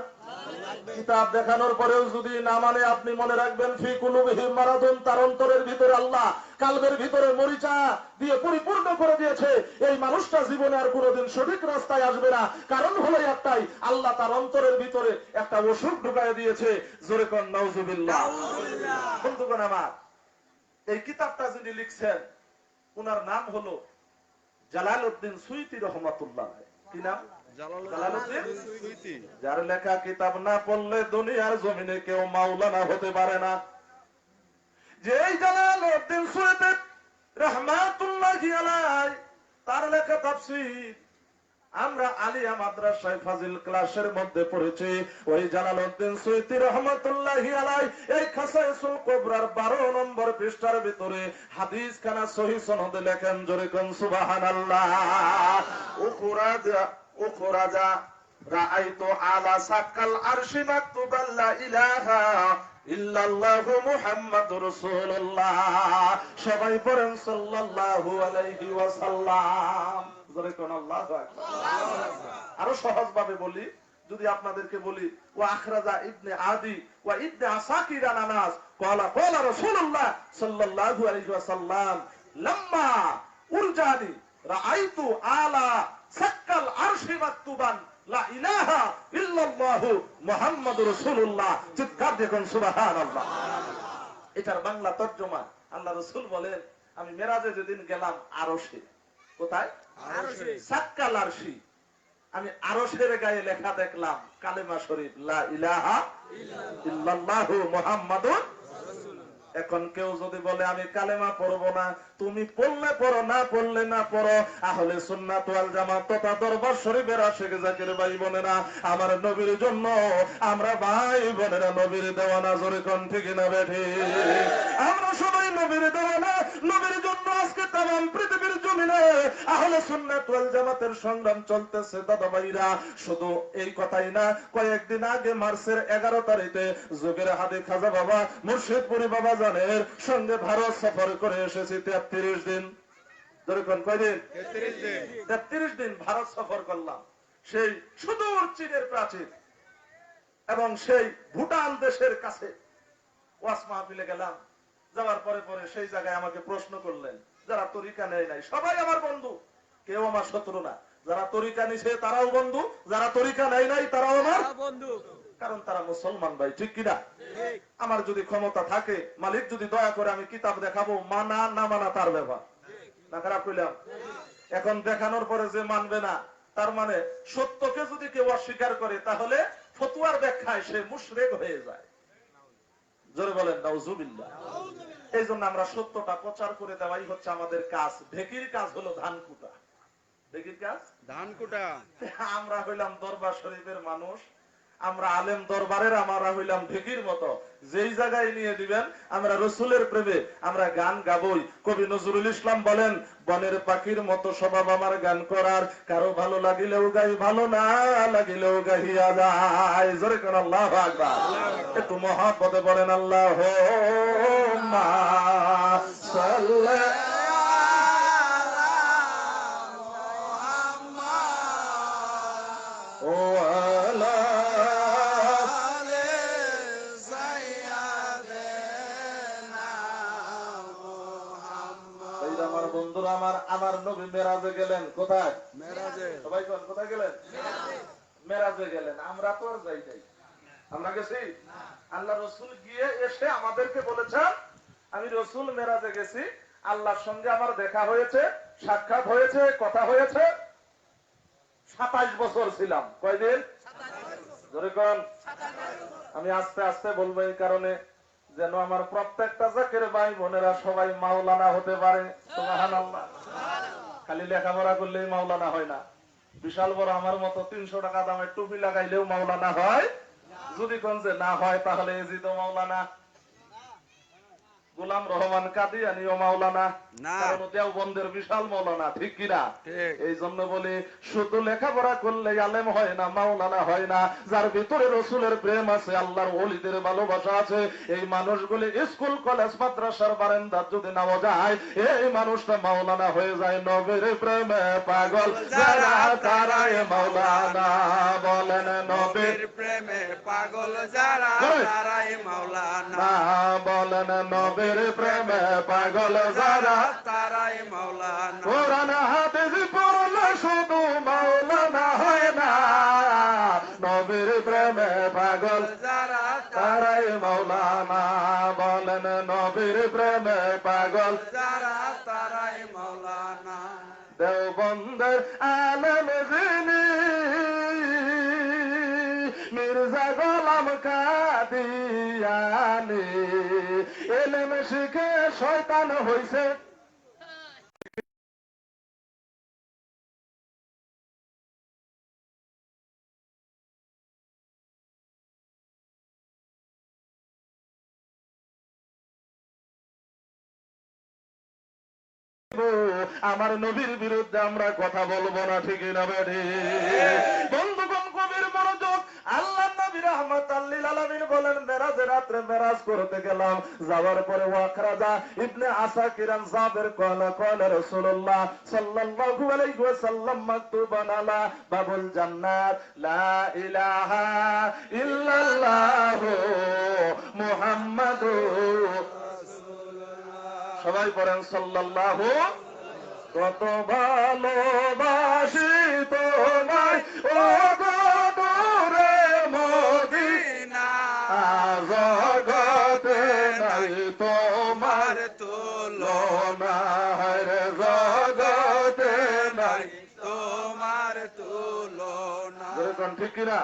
কিতাব দেখানোর পরেও যদি না মানে, আপনি মনে রাখবেন ফি কুলুবিহিম মারাদুন, তার অন্তরের ভিতরে আল্লাহ কালবের ভিতরে মরিচা দিয়ে পরিপূর্ণ করে দিয়েছে। এই মানুষটা জীবনে আর কোনোদিন সঠিক রাস্তায় আসবে না। কারণ হলো একটাই, আল্লাহ তার অন্তরের ভিতরে একটা অসুখ ঢুকায় দিয়েছে। জোরে কোন নাউজুবিল্লাহ। বন্ধুগণ আমার, এই কিতাবটা যিনি লিখছেন ওনার নাম হলো জালালউদ্দিন সুয়ুতী রহমাতুল্লাহ। কি নাম? Jalaluddin Suyuti. যার লেখা কিতাব না পড়লে দুনিয়ার জমিনে কেউ মাওলানা হতে পারে না। যে জালালউদ্দিন সুয়ুতী রহমাতুল্লাহি আলাইহি তার লেখা তাফসীর আমরা আলিয়া মাদ্রাসায় ফাজিল ক্লাসের মধ্যে পড়েছি। ওই জালালউদ্দিন সুয়ুতী রহমাতুল্লাহি আলাইহি এই খাসায়েসুল কুবরার 12 নম্বর পৃষ্ঠার ভিতরে হাদিস খানা সহিহ সনদে লেখেন। জোরে কোন সুবহানাল্লাহ। উখরাজা রাআইতু আলা সাকাল আরশি মাকতুবান লা ইলাহা ইল্লাল্লাহু মুহাম্মাদুর রাসূলুল্লাহ। সবাই পড়েন সাল্লাল্লাহু আলাইহি ওয়াসাল্লাম। জোরে কোন আল্লাহু আকবার। আরো সহজ ভাবে বলি, যদি আপনাদেরকে বলি ওয়া আখরাজা ইবনে আদি ওয়া ইবনে আসাকির আন আনাস ক্বালা ক্বালা রাসূলুল্লাহ সাল্লাল্লাহু আলাইহি ওয়াসাল্লাম লাম্মা উরজানি রাআইতু আলা সাক্কাল আরশি মাকতুবান লা ইলাহা ইল্লাল্লাহু মুহাম্মাদুর রাসূলুল্লাহ। চিৎকার দেখুন সুবহানাল্লাহ। এটার বাংলা তর্জমা, আল্লাহ রাসূল বলেন, আমি মেরাজে যেদিন গেলাম আরশে। কোথায়? আরশে। সাক্কাল আরশি। আমি আরশের গায়ে লেখা দেখলাম কালেমা শরীফ লা ইলাহা ইল্লাল্লাহু মুহাম্মাদুর। এখন কেউ যদি বলে আমি কালেমা পড়বো না, তুমি পড়লে পড়ো, না পড়লে না পড়ো। আহলে সুন্নাত ওয়াল জামাত তথা দরবার শরীফের আশিক জাকির ভাই বোনেরা, আমার নবীর জন্য আমরা ভাই বোনেরা নবীর দেওয়ানা। জোরে কোন ঠিক না বেঠি? আমরা সবাই নবীর দেওয়ানা। নবীর জন্য আজকে তামাম পৃথিবীর জমিনে আহলে সুন্নাত ওয়াল জামাতের সংগ্রাম চলতেছে। দাদা ভাইরা, শুধু এই কথাই না, কয়েকদিন আগে মার্চের 11 তারিখে যুগের হাদি খাজা বাবা মুর্শিদপুরি বাবা জানের সঙ্গে ভারত সফর করে এসেছি 33 দিন। যেরকম কয়দিন 33 দিন 33 দিন ভারত সফর করলাম, সেই সুদূর চীনের প্রাচীর এবং সেই ভুটান দেশের কাছে ওয়াজ মাহফিলে গেলাম। যাওয়ার পরে পরে সেই জায়গায় আমাকে প্রশ্ন করলেন, যারা তরিকা নেয় নাই সবাই আমার বন্ধু, কেউ আমার শত্রু না। যারা তরিকা নিছে তারাও বন্ধু, যারা তরিকা নেয় নাই তারাও আমার বন্ধু। কারণ তারা মুসলমান ভাই, ঠিক কিনা? আমার যদি ক্ষমতা থাকে, মালিক যদি দয়া করে আমি কিতাব দেখাবো, মানা না মানা তার ব্যাপার, না খারাপ কইলাম? এখন দেখানোর পরে যে মানবে না, তার মানে সত্যকে যদি কেউ অস্বীকার করে তাহলে ফতুয়ার ব্যাখ্যায় সে মুশরিক হয়ে যায়। জোরে বলেন নাউজুবিল্লাহ। এই জন্য আমরা সত্যটা প্রচার করে দেওয়াই হচ্ছে আমাদের কাজ। ঢেকির কাজ হলো ধান কুটা, ঢেকির কাজ ধান কুটা। আমরা হইলাম দরবার শরীফের মানুষ, আমরা আলেম দরবারের, আমরা হইলাম ঢেকির মতো। যেই জায়গায় নিয়ে দিবেন আমরা রসুলের প্রেমে আমরা গান গাবই। কবি নজরুল ইসলাম বলেন, বনের পাখির মতো স্বভাব আমার গান করার, কারো ভালো লাগিলেও গাই, ভালো না লাগিলেও গাহিয়া যায়। জোরে কোন আল্লাহু আকবার। একটু মহব্বতে বলেন আল্লাহুম্মা সাল্লি ও আলা আমার বন্ধুরা, আমার নবী মেরাজে গেলেন। কোথায়? মেরাজে। সবাই কোন কোথায় গেলেন? মেরাজে গেলেন। আমরা তো আর যাই নাই, আমরা গেছি? আল্লাহ রসুল গিয়ে এসে আমাদেরকে বলেছেন, আমি রসুল মেরাজে গেছি, আল্লাহর সঙ্গে আমার দেখা হয়েছে, সাক্ষাৎ হয়েছে, কথা হয়েছে। 27 বছর ছিলাম। কয়দিন? জোরে কোন। আমি আস্তে আস্তে বলবো এই কারণে যেন আমার প্রত্যেকটা জাকের ভাই বোনেরা সবাই মাওলানা হতে পারে। সুবহানাল্লাহ। খালি লেখাপড়া করলেই মাওলানা হয় না। বিশাল বড় আমার মতো 300 টাকা দামের টুপি লাগাইলেও মাওলানা হয়। যদি কোন যে না হয় তাহলে এজিদ মাওলানা, গোলাম রহমান কাদিয়ানিও মাওলানা, কারণ দেওবন্দের বিশাল মাওলানা, ঠিক কিনা? এই জন্য বলি শুধু লেখাপড়া করলে আলেম হয় না, মাওলানা হয় না। যার ভিতরে রসুলের প্রেম আছে, আল্লাহর ওলিদের ভালোবাসা আছে, এই মানুষগুলি স্কুল কলেজ মাদ্রাসার বারান্দার যদি নাও যায়, এই মানুষটা মাওলানা হয়ে যায়। নবীর প্রেমে পাগল যারা তারাই মাওলানা। বলেন নবীর প্রেমে পাগল যারা তারাই মাওলানা। বলেন নবীর প্রেমে পাগল যারা তারাই মাওলানা। কোরআন হাদিস পড়লে শুধু মাওলানা হয় না, নবীর প্রেমে পাগল যারা তারাই মাওলানা। বলেন নবীর প্রেমে পাগল যারা তারাই মাওলানা। দেওবন্দের আলেম যিনি মির্জা গোলাম কাদিয়ানি, এলেম শিখে শয়তান হইছে। আমার নবীর বিরুদ্ধে আমরা কথা বলবো না, ঠিক না বেড়ে? বন্ধুগণ কবির মনোযোগ। আল্লাহ নবী রাহমাতাল লিল আলামিন বলেন, মেরাজে রাত্রে মেরাজ করতে গেলাম, যাওয়ার পরে ওয়াকরাজা ইবনে আসাকির আন জাবের কয়লা রাসূলুল্লাহ সাল্লাল্লাহু আলাইহি ওয়াসাল্লাম মাকতুবান আলা বাবুল জান্নাত লা ইলাহা ইল্লাল্লাহু মুহাম্মাদুর রাসূলুল্লাহ। সবাই পড়েন সাল্লাল্লাহু। কত ভালোবাসি তোমায় ও গো নূরে মদিনা, জগতে নাই তোমার তুলনা, রে জগতে নাই তোমার তুলনা। যেরকম, ঠিক কিনা?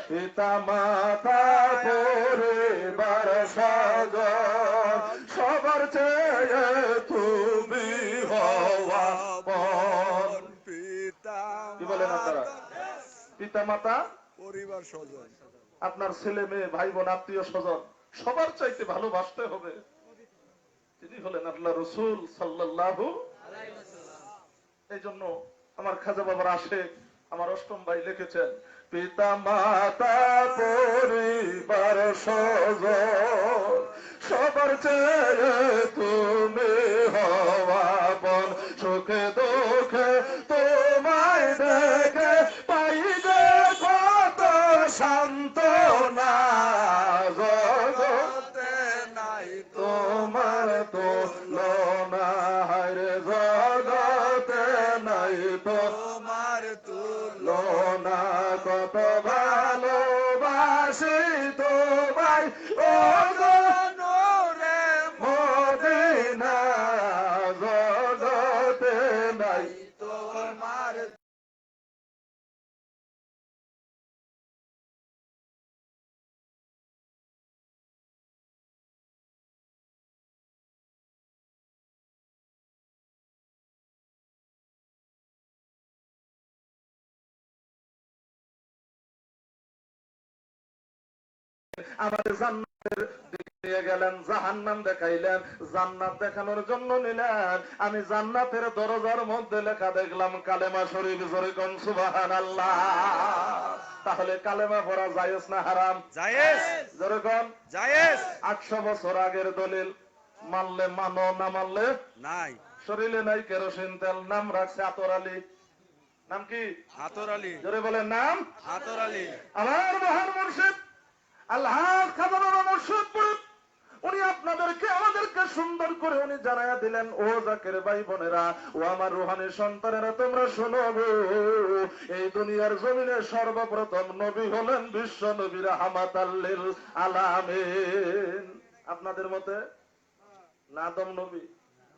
পিতা মাতা পরিবার সাগর সবার চেয়ে তুমি হওয়া পর। পিতা কি বলেন আপনারা? পিতা মাতা পরিবার স্বজন, আপনার ছেলে মেয়ে ভাই বোন আত্মীয় স্বজন সবার চাইতে ভালোবাসতে হবে। তিনি হলেন আল্লাহ রসুল সাল্লাল্লাহু আলাইহি ওয়াসাল্লাম। এই জন্য আমার খাজা বাবার আশেক আমার অষ্টম ভাই লিখেছেন, পিতা মাতা পরিবার স্বজন সবার চেয়ে তুমি হওয়া আপন। সুখে দুঃখে তোমায় দেখে পাই যে কত সান্ত্বনা জগতে নাই তোমার তুলনা হায়রে জগতে নাই তো তোমার লোনা কত ভালোবাসি তোমায় ও গো নূরে মদিনা জগতে নাই তোমার আমাদের জান্নাতের দিকে নিয়ে গেলেন, জাহান্নাম দেখাইলেন, জান্নাত দেখানোর জন্য নিলেন। আমি জান্নাতের দরজার মধ্যে লেখা দেখলাম কালেমা শরীফ, জোরে কোন সুবহানাল্লাহ। তাহলে কালেমা পড়া জায়েজ না হারাম? জায়েজ জোরে কোন। জায়েজ 800 বছর আগের দলিল, মানলে মানো, না মানলে নাই। শরীরে নাই কেরোসিন তেল, নাম রাখছে আতর আলী। নাম কি? আতর আলী। জোরে বলেন নাম। আতর আলী। আমার মহান মুর্শিদ আল্লাহ খাজানা মুর্শিদপুর, উনি আপনাদেরকে আমাদেরকে সুন্দর করে উনি জানাইয়া দিলেন, ও জাকের ভাই বোনেরা, ও আমার রুহানি সন্তানেরা, তোমরা শোনো গো, এই দুনিয়ার জমিনে সর্বপ্রথম নবী হলেন বিশ্ব নবী রাহমাতাল লিল আলামিন। আপনাদের মতে না আদম নবী?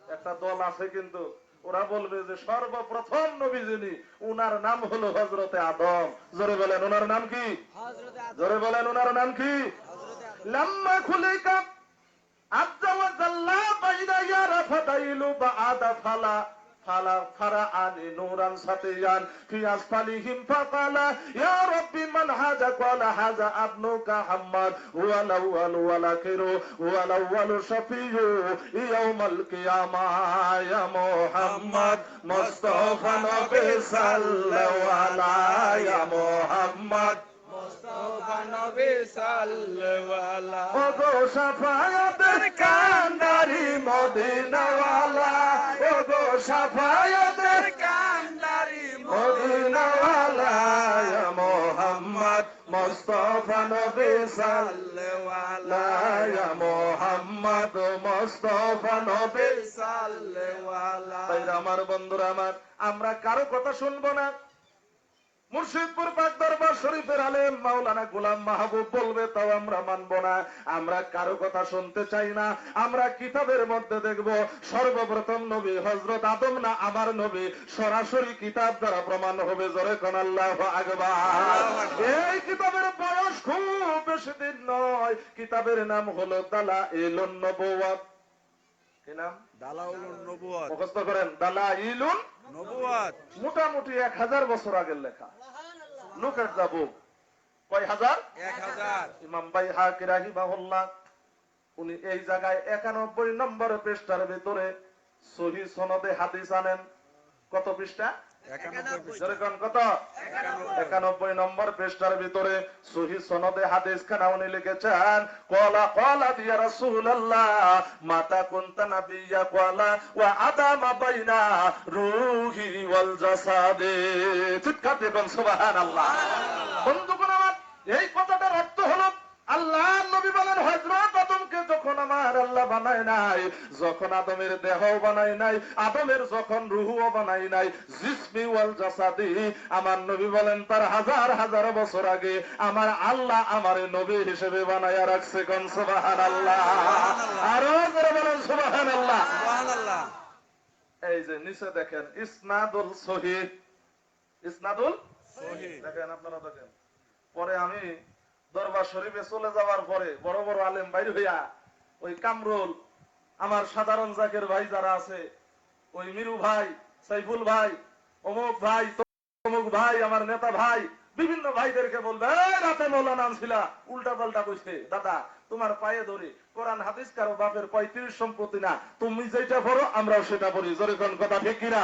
একটা দল আছে কিন্তু ওরা বলবে যে সর্বপ্রথম নবী যিনি, উনার নাম হলো হযরতে আদম। জোরে বলেন ওনার নাম কি? জোরে বলেন ওনার নাম কি? লাম্মা খুলিকা আজ্জা ওয়া জাল্লা বাইনা ইয়ারা ফাদাইলু বাআদা ফালা ফালা ফারাআনি নূরান সাতিয়ান ফি আসফালিহিম ফাকালা ইয়া রাব্বি মান হাজা ক্বালা হাজা আবনুকা হাম্মাদ ওয়াল আউয়াল ওয়াল আখিরু ওয়াল আউয়ালু শাফিউ ইয়াউমাল কিয়ামা ইয়া মুহাম্মদ মুস্তাফা নবী সাল্লাল্লাহু আলাইহি ইয়া মুহাম্মদ মুস্তাফা নবী সাল্লাল্লাহু আলাইহি। ওগো শাফায়াতের কান্ডারি মদিনাওয়ালা, ওগো শাফায়াতের কান্ডারি মদিনাওয়ালা ইয়া মুহাম্মদ মুস্তাফা নবী সাল্লাল্লাহু সাল্লাল্লাহু ইয়া মুহাম্মদ মুস্তাফা নবী। সাল্লাল্লাহু আলাইহি। তাই আমার বন্ধুরা আমার, আমরা কারো কথা শুনবো না। মুর্শিদপুর পাক দরবার শরীফের আলেম মাওলানা গোলাম মাহবুব বলবে তাও আমরা মানব না। আমরা কারো কথা শুনতে চাই না। আমরা কিতাবের মধ্যে দেখব সর্বপ্রথম নবী হযরত আদম না আমার নবী, সরাসরি কিতাব দ্বারা প্রমাণ হবে। জোরে কোন আল্লাহু আকবার। এই কিতাবের বয়স খুব বেশি দিন নয়। কিতাবের নাম হলো দালাইলুন নবুওয়াত। কি নাম? দালাউলুন নবুওয়াত। মুখস্থ করেন, দালাইলুন নবুওয়াত। মোটামুটি 1000 বছর আগের লেখা। লোকের যাবো কয় হাজার? 1000। ইমাম বাইহাকি রাহিমাহুল্লাহ উনি এই জায়গায় 91 নম্বর পৃষ্ঠার ভিতরে সহিহ সনদে হাদিস আনেন। কত পৃষ্ঠা? 91। যেরকম কত? 91 নম্বর পৃষ্ঠার ভিতরে সহিহ সনদে হাদিস খানা উনি লিখেছেন, ক্বালা ক্বালা ইয়া রাসূলুল্লাহ মাতা কুনতা নাবিয়্যা ক্বালা ওয়া আদামা বাইনা রূহি ওয়াল জাসাদে। চিৎকার দিয়ে বলেন সুবহানাল্লাহ। বন্ধুগণ আমার, এই কথাটার অর্থ হলো আল্লাহ নবী বলেন হযরত আদমকে যখন আমার আল্লাহ বানায় নাই, যখন আদমের দেহ বানায় নাই, আদমের যখন রূহও বানায় নাই, জিসমি ওয়াল জাসাদি, আমার নবী বলেন তার হাজার হাজার বছর আগে আমার আল্লাহ আমারে নবী হিসেবে বানায়া রাখছে। কোন সুবহানাল্লাহ। আরো জোরে বলেন সুবহানাল্লাহ। সুবহানাল্লাহ। এই যে নিচে দেখেন ইসনাদুল সহিহ, ইসনাদুল সহিহ। দেখেন আপনারা দেখেন। পরে আমি দরবার শরীফে চলে যাওয়ার পরে বড় বড় আলেম বাইরে হইয়া ওই কামরুল, আমার সাধারণ জাকের ভাই যারা আছে, ওই মিরু ভাই, সাইফুল ভাই, অমুক ভাই, তমুক ভাই, আমার নেতা ভাই, বিভিন্ন ভাইদেরকে বলবে রাতে মৌলানা আনছিলা উল্টা পাল্টা কইছে। দাদা তোমার পায়ে ধরে কোরআন হাদিস কারো বাপের 35 সম্পত্তি না, তুমি যেটা পড়ো আমরাও সেটা পড়ি। জোরে কোন কথা ঠিক কিনা?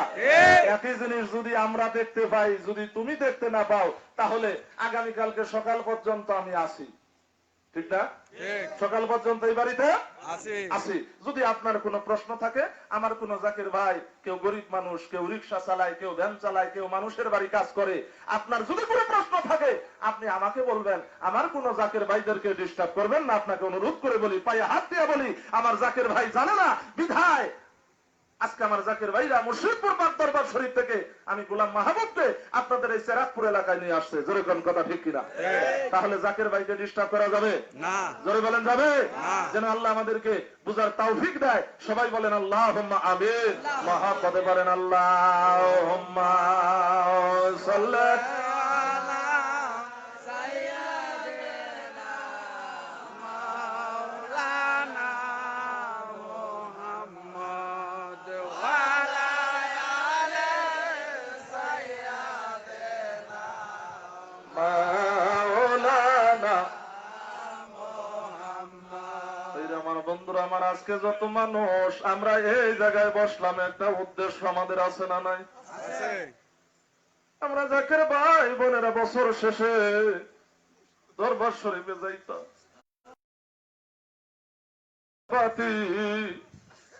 একই জিনিস যদি আমরা দেখতে পাই, যদি তুমি দেখতে না পাও, তাহলে আগামীকালকে সকাল পর্যন্ত আমি আসি। ঠিক না? ঠিক সকাল পর্যন্ত এই বাড়িতে আছি আছি। যদি আপনার কোনো প্রশ্ন থাকে, আমার কোনো জাকির ভাই, কেউ গরিব মানুষ, কেউ রিক্সা চালায়, কেউ ভ্যান চালায়, কেউ মানুষের বাড়ি কাজ করে, আপনার যদি কোনো প্রশ্ন থাকে আপনি আমাকে বলবেন। আমার কোনো জাকির ভাইদেরকে ডিস্টার্ব করবেন না। আপনাকে অনুরোধ করে বলি, পায়ে হাত দিয়ে বলি, আমার জাকির ভাই জানে না বিধায় আজকে আমার জাকির ভাইরা মুর্শিদপুর পাক দরবার শরীফ থেকে আমি গোলাম মাহবুবকে আপনাদের এই চেরাকপুর এলাকায় নিয়ে আসছে। জোরে কোন কথা ঠিক কিনা? তাহলে জাকির ভাইকে ডিস্টার্ব করা যাবে না জোরে বলেন যাবে? না। যেন আল্লাহ আমাদেরকে বুঝার তৌফিক দেয়। সবাই বলেন আল্লাহুম্মা আমিন। মহাপদে বলেন আল্লাহুম্মা সাল্লি মাওলানা মুহাম্মদ ওয়ালা মাওলানা। এই যে আমার বন্ধুরা, আমার আজকে যত মানুষ আমরা এই জায়গায় বসলাম, একটা উদ্দেশ্য আমাদের আছে না নাই? আছে আমরা জাকির ভাই বোনেরা বছর শেষে দরবার শরীফে যাইতাম, পাতি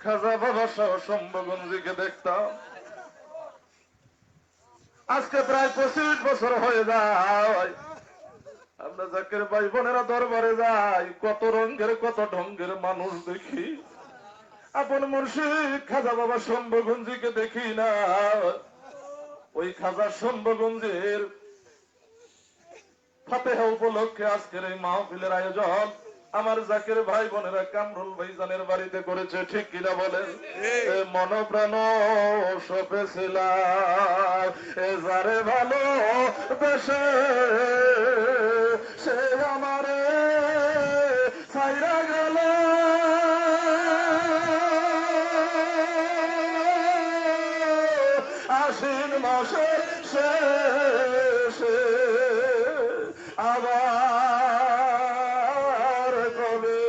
খাজা বাবা সহ শম্ভুগঞ্জিকে দেখতাম। আজকে প্রায় 25 বছর হয়ে যায় আমরা জাকির ভাই বোনেরা দরবারে যাই, কত রঙের কত ঢঙ্গের মানুষ দেখি। আপন মুর্শিদ খাজা বাবা শম্ভুগঞ্জিকে দেখি না। ওই খাজা শম্ভুগঞ্জের ফাতেহা উপলক্ষে আজকের এই মাহফিলের আয়োজন আমার জাকির ভাই বোনেরা কামরুল ভাইজানের বাড়িতে করেছে। ঠিক কিনা বলেন? এ মনপ্রাণ সপেছিলাম, এ যারে ভালো বেশে সে আমারে ছাইরা গেল। আশ্বিন মাসে শেষে আবার কবে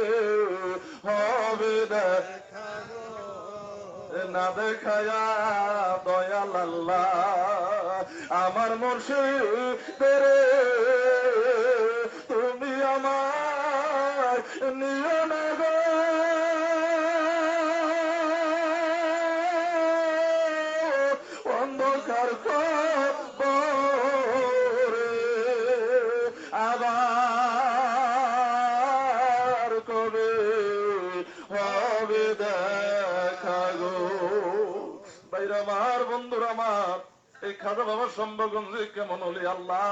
হবে না দেখায়া দয়াল আল্লাহ আমার মুর্শিদের তুমি আমার নিয়ে না গো। অন্ধকার কবরে আবার কবে হবে দেখা গো। ভাইরা আমার, বন্ধুরা আমার, এই খাজা বাবা শম্ভুগঞ্জে কেমন হলি আল্লাহ।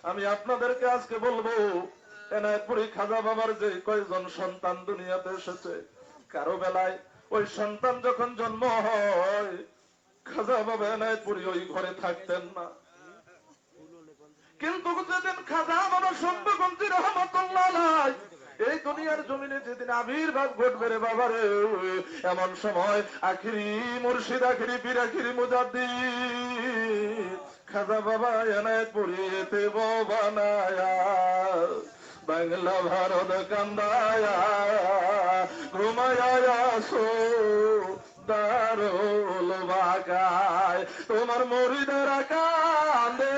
আমি আপনাদেরকে আজকে বলবো, এনায়তপুরি খাজা বাবার যে কয়জন সন্তান দুনিয়াতে এসেছে, কারো বেলায় ওই সন্তান যখন জন্ম হয় খাজা বাবা এনায়তপুরি ওই ঘরে থাকতেন না। কিন্তু যেদিন খাজা বাবা শম্ভুগঞ্জি রহমতুল্লাহ আলাইহি এই দুনিয়ার জমিনে যেদিন আবির্ভাব ঘটবে রে বাবারে, এমন সময় আখিরি মুর্শিদ, আখিরি পীর, আখিরি মুজাদ্দিদ খাজা বাবা এনায়তপুরি এতে বানায়া বাংলা ভারত কান্দায়া ঘুমায়া সো দারুল বাগায় তোমার মুরিদেরা কান্দে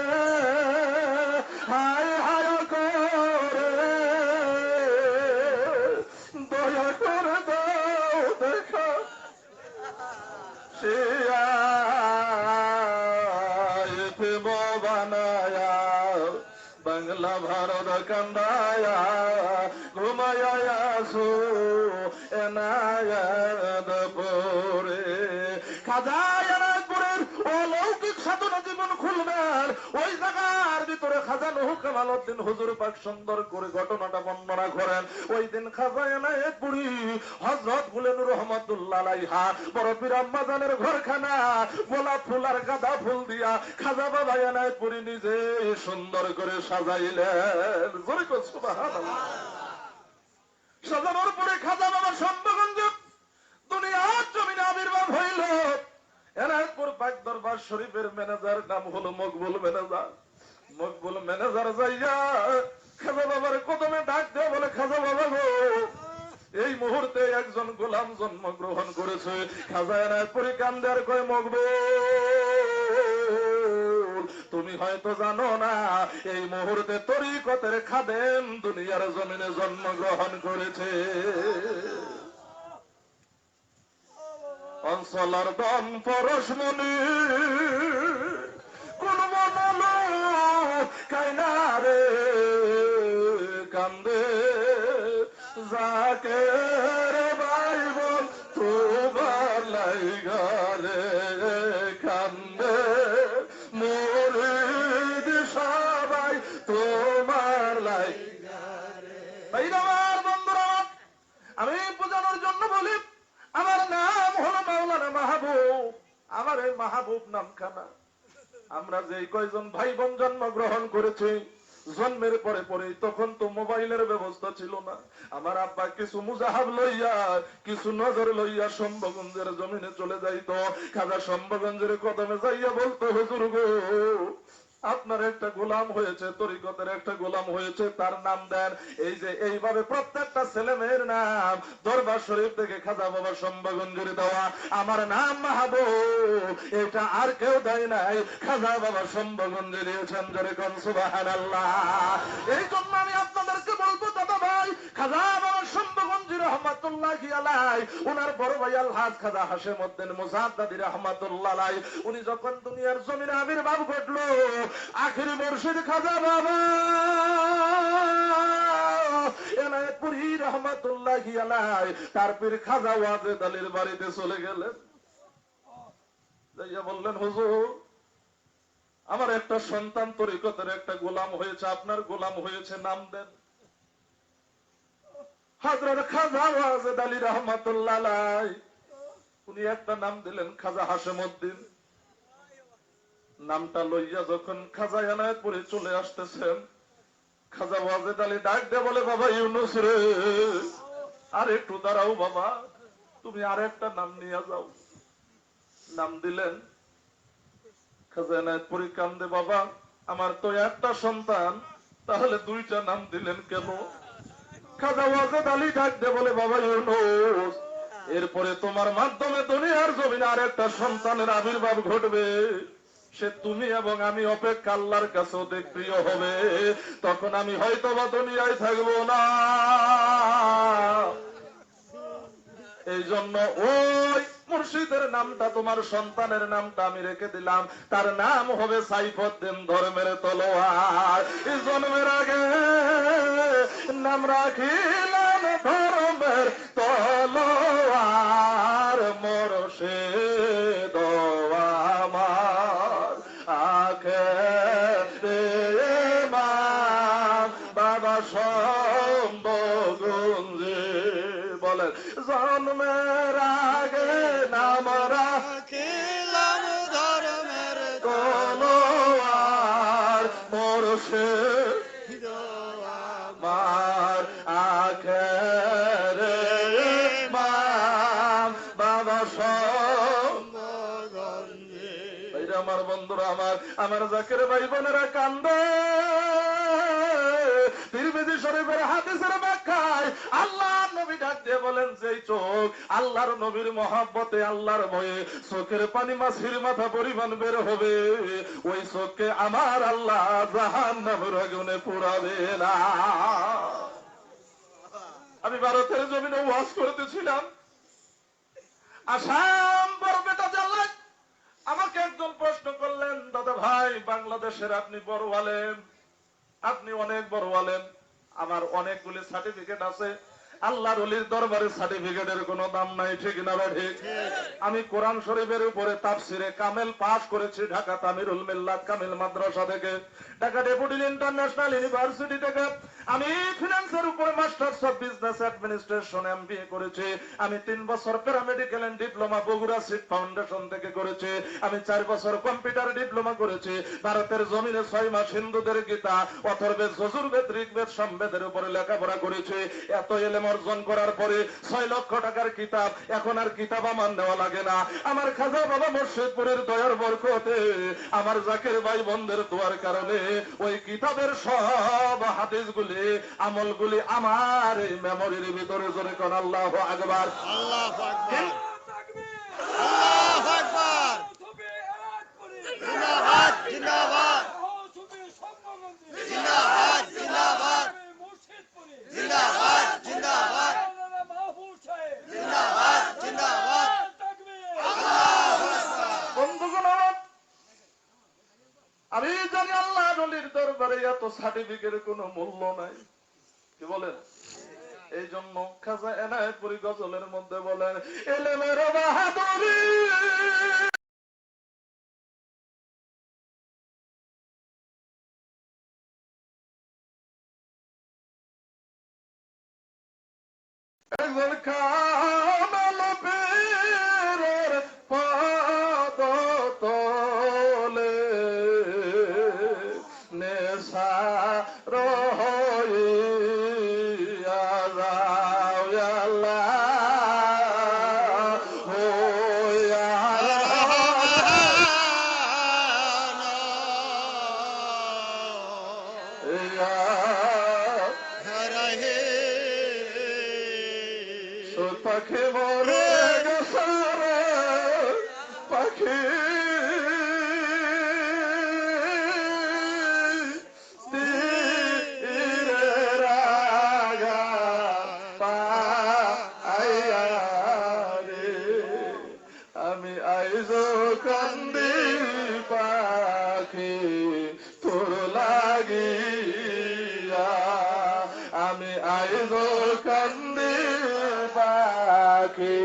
হায় হায় করে দয়া করে দাও দেখা সে বানায়া বাংলা ভারত কান্দায়া ঘুমায়া সো এনায়াত পরে খাজা এনায়তপুরের অলৌকিক সাধনা জীবন খুলবেন। ওই জায়গার ভিতরে খাজা নূহ কামালউদ্দিন হুজুর পাক সুন্দর করে ঘটনাটা বর্ণনা করেন। ওই দিন খাজা এনায়তপুরি হযরত গুলেনুর রহমাতুল্লাহ আলাইহা বড় পীর আম্মাজানের ঘরখানা গোলাপ ফুল আর গাঁদা ফুল দিয়া খাজা বাবা এনায়তপুরি নিজে সুন্দর করে সাজাইলেন। জোরে কর সুবহানাল্লাহ। সাজানোর পরে খাজা বাবা শম্ভুগঞ্জ দুনিয়ার জমিনে আবির্ভাব হইল। এনায়তপুর পাক দরবার শরীফের ম্যানেজার নাম হলো মকবুল ম্যানেজার। মকবুল ম্যানেজার যাইয়া খাজা বাবার কদমে ডাক দেয়া বলে, খাজা বাবা গো, এই মুহূর্তে একজন গোলাম জন্মগ্রহণ করেছে। খাজা এনায়তপুরি কান্দে আর কয়, মকবুল তুমি হয়তো জানো না, এই মুহূর্তে তরিকতের খাদেম দুনিয়ার জমিনে জন্মগ্রহণ করেছে। অঞ্চলার দম পরশমণি কোন বনলো কাইনারে কান্দে যাকে বাইব তোমার লাইগারে কান্দে মুরিদ সবাই তোমার লাইগারে। আমার বন্ধুরা, আমি বোঝানোর জন্য বলি, আমার নাম হলো মাওলানা মাহবুব। আমার এই মাহবুব নামখানা আমরা যে কয়জন ভাই বোন জন্মগ্রহণ করেছি, জন্মের পরে পরে তখন তো মোবাইলের ব্যবস্থা ছিল না। আমার আব্বা কিছু মুজাহাব লইয়া, কিছু নজর লইয়া শম্ভগঞ্জের জমিনে চলে যাইতো। খাজা শম্ভগঞ্জের কদমে যাইয়া বলতো, হুজুর গো, আপনার একটা গোলাম হয়েছে, তরিকতের একটা গোলাম হয়েছে, তার নাম দেন। এই যে এইভাবে প্রত্যেকটা ছেলে মেয়ের নাম দরবার শরীফ থেকে খাজা বাবা শম্ভগঞ্জের দেওয়া। আমার নাম মাহবুব, এটা আর কেউ দেয় নাই, খাজা বাবা শম্ভগঞ্জে দিয়েছেন। জোরে কোন সুবহানাল্লাহ। এই জন্য আমি আপনাদেরকে বলবো, দাদা ভাই, খাজা বাবা শম্ভগঞ্জি রহমাতুল্লাহি আলাইহি, উনার বড় ভাই আলহাজ খাজা হাশেমউদ্দিন মুজাদ্দাদি রহমাতুল্লাহ আলাইহি, উনি যখন দুনিয়ার জমিনে আবির্ভাব ঘটলো, আখিরি মুর্শিদ খাজা বাবা এনায়েতপুরী রহমাতুল্লাহি আলাইহি তার পীর খাজা ওয়াজেদ আলীর বাড়িতে চলে গেলেন। যাইয়া বললেন, হুজুর, আমার একটা সন্তান তরিকতের একটা গোলাম হয়েছে, আপনার গোলাম হয়েছে, নাম দেন। হযরত খাজা ওয়াজেদ আলী রহমাতুল্লাহ আলাইহি উনি একটা নাম দিলেন, খাজা হাশেমউদ্দিন। নামটা লইয়া যখন খাজা এনায়েতপুরে চলে আসতেছেন, খাজা ওয়াজেদ আলী ডাক দিয়ে বলে, বাবা ইউনুস রে, আর একটু দাঁড়াও বাবা, তুমি আর একটা নাম নিয়ে যাও। নাম দিলেন। খাজা এনায়েতপুরে কান্দে, বাবা আমার তো একটা সন্তান, তাহলে দুইটা নাম দিলেন কেন? খাজা ওয়াজেদ আলী ডাক দিয়ে বলে, বাবা ইউনুস, এরপরে তোমার মাধ্যমে দুনিয়ার জমিনে আর একটা সন্তানের আবির্ভাব ঘটবে, সে তুমি এবং আমি অপেক্ষা আল্লাহর কাছে অধিক প্রিয় হবে। তখন আমি হয়তো বা দুনিয়ায় থাকবো না। এই জন্য ওই মুর্শিদের নামটা, তোমার সন্তানের নামটা আমি রেখে দিলাম, তার নাম হবে সাইফুদ্দিন, ধর্মের তলোয়ার। এই জন্মের আগে নাম রাখিলাম ধর্মের তলোয়ার, মুর্শিদ আমার আখেরে ইমাম বাবা শম্ভগঞ্জে। বলেন, জন্মের আগে নাম রাখিলাম ধর্মের তলোয়ার, মুর্শিদ আমার আখেরে ইমাম বাবা শম্ভগঞ্জে। আমার বন্ধুরা, আমার জাকের ভাই বোনেরা কান্দে। তিরমিজি শরীফের হাদিসের ব্যাখ্যায় আল্লাহ নবী ডাক দিয়ে বলেন, যেই চোখ আল্লাহর নবীর মহব্বতে, আল্লাহর ভয়ে চোখের পানি মাছির মাথা পরিমাণ বের হবে, ওই চোখকে আমার আল্লাহ জাহান্নামের আগুনে পোড়াবে না। আমি ভারতের জমিনে ওয়াজ করতেছিলাম, আসাম বরপেটা জেলায়। আমাকে একজন প্রশ্ন করলেন, দাদা ভাই, বাংলাদেশের আপনি বড় আলেম, আপনি অনেক বড় আলেম, আমার অনেকগুলি সার্টিফিকেট আছে, আল্লাহর ওলির দরবারে সার্টিফিকেটের কোনো দাম নাই, ঠিক না ঠিক? আমি কোরআন শরীফের উপরে তাফসিরে কামেল পাস করেছি ঢাকা তামিরুল মিল্লাত কামিল মাদ্রাসা থেকে, ঢাকা ডেপুটি ইন্টারন্যাশনাল ইউনিভার্সিটি থেকে। আমি ফিনান্সের উপরে masters of business administration MBA করেছি। আমি 3 বছর প্যারামেডিক্যাল এন্ড ডিপ্লোমা বগুড়া সিট ফাউন্ডেশন থেকে করেছি। আমি 4 বছর কম্পিউটার ডিপ্লোমা করেছি। ভারতের জমিনে 6 মাস হিন্দুদের গীতা, অথর্বেদ, যজুর্বেদ, ঋগ্বেদ, সামবেদের উপরে লেখাপড়া করেছি। এত এলেম অর্জন করার পরে 6 লক্ষ টাকার কিতাব, এখন আর কিতাব আমার নেওয়া লাগে না। আমার খাজা বাবা মুর্শিদপুরের দয়ার বরকতে, আমার জাকের ভাই বন্ধের দোয়ার কারণে ওই কিতাবের সব হাদিসগুলি, আমলগুলি আমার এই মেমোরির ভিতরে। জোরে কোন আল্লাহু আকবার। আল্লাহু আকবার, আল্লাহু আকবার, জিন্দাবাদ জিন্দাবাদ। আমি জানি আল্লাহ নলির দরবারে এত সার্টিফিকেটের কোনো মূল্য নাই। কি বলেন? এই জন্য খাজা এনায়েতপুরী গজলের মধ্যে বলেন, এলেমের বাহাদুরি একজন কামাল পীরের পদ তলে নেশার হইয়া যাও আল্লাহ, হইয়া পাখি মরে গেছে রে, পাখি তীরের আগা পাইয়া রে, আমি আইজ কান্দি পাখি তোর লাগিয়া, আমি আইজ কান্দি পাখি